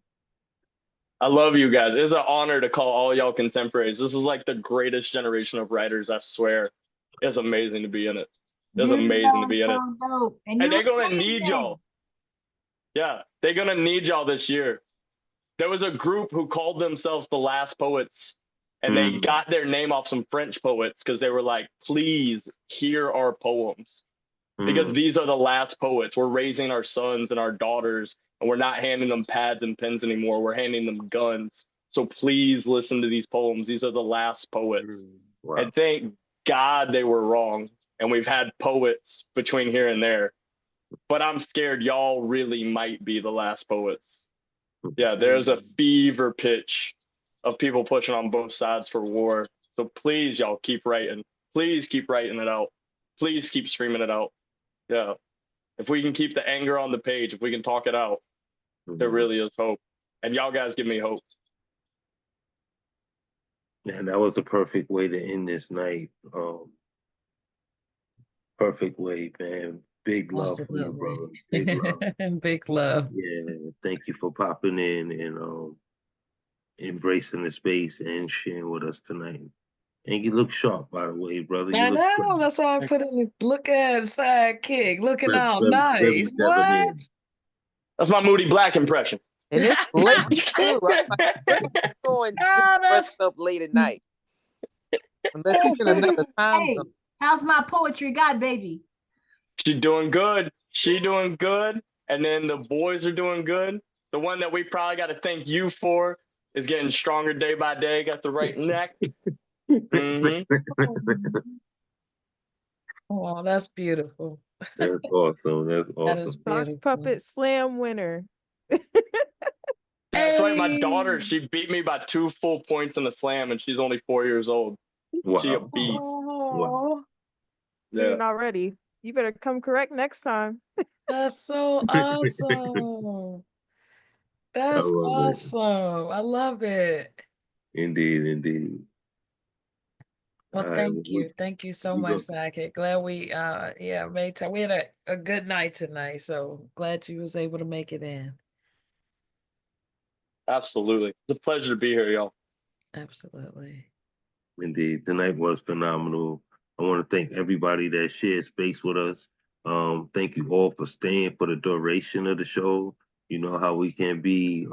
I love you guys. It's an honor to call all y'all contemporaries. This is like the greatest generation of writers, I swear. It's amazing to be in it. It's Dude, amazing to that be is in it. so dope. And And you they're was gonna need amazing. y'all. Yeah, they're gonna need y'all this year. There was a group who called themselves the Last Poets, and they got their name off some French poets because they were like, please hear our poems. Because these are the last poets. We're raising our sons and our daughters, and we're not handing them pads and pens anymore. We're handing them guns. So please listen to these poems. These are the last poets. Wow. And thank God they were wrong. And we've had poets between here and there. But I'm scared y'all really might be the last poets. Yeah, there's a fever pitch of people pushing on both sides for war. So please, y'all, keep writing. Please keep writing it out. Please keep screaming it out. Yeah. If we can keep the anger on the page, if we can talk it out, there really is hope. And y'all guys give me hope. And that was a perfect way to end this night. Perfect way, man. Big love for you, brother. Big love. Big love. Yeah, thank you for popping in and embracing the space and sharing with us tonight. And you look sharp, by the way, brother. You I look know. sharp. That's why I put in. Look at sidekick, looking all Very nice. debonair. What? That's my Moody Black impression. And it's late too. I'm like, when is he going dressed up late at night? Unless he's in another time Hey, zone. how's my poetry god baby? She doing good. She doing good. And then the boys are doing good. The one that we probably got to thank you for is getting stronger day by day. Got the right neck. Oh, that's beautiful. That's awesome. That's awesome. That is Sock beautiful. puppet slam winner. That's right. My Hey. daughter, she beat me by 2 full points in the slam, and she's only 4 years old. Wow. She a beast. Wow. Yeah. You're not ready. You better come correct next time. That's so awesome. That's awesome. I love it. Indeed, indeed. Well, All right, thank you. Thank you so much, Sidekick. Glad we made time. We had a good night tonight, so glad you was able to make it in. Absolutely. It's a pleasure to be here, y'all. Absolutely. Indeed. Tonight was phenomenal. I want to thank everybody that shared space with us. Thank you all for staying for the duration of the show. You know how we can be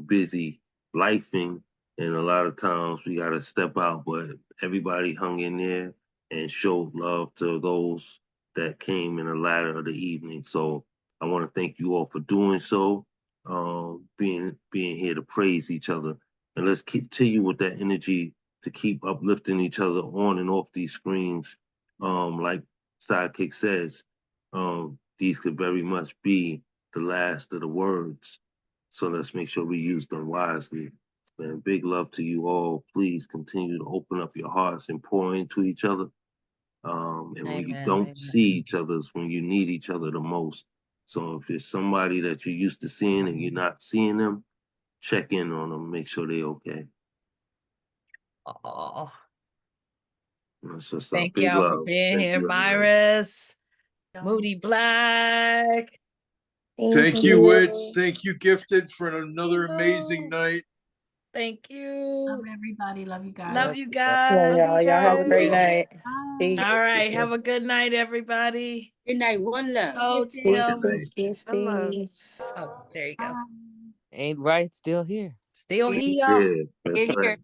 busy lifing, and a lot of times we got to step out, but everybody hung in there and showed love to those that came in the latter of the evening. So I want to thank you all for doing so. being here to praise each other. And let's continue with that energy to keep uplifting each other on and off these screens. Like Sidekick says, these could very much be the last of the words. So let's make sure we use them wisely. And big love to you all. Please continue to open up your hearts and pour into each other. And when you don't see each other is when you need each other the most. So if it's somebody that you're used to seeing and you're not seeing them, check in on them, make sure they're okay. Oh, That's just thank big y'all for love. being Thank here, you, everybody. Myris, Moody Black. Thank you, Witch. Thank you, Gifted, for another amazing night. Thank you. Love everybody. Love you guys. Love you Love guys. y'all. Y'all have a great night. Bye. Peace. All right. Have a good night, everybody. Good night. One love. Coach Peace, Tim. peace, peace, One love. peace. Oh, there you go. Ain't right, still here. Still Yeah. here. Yeah, that's Here, here. right.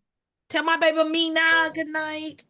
Tell my baby Mina good night.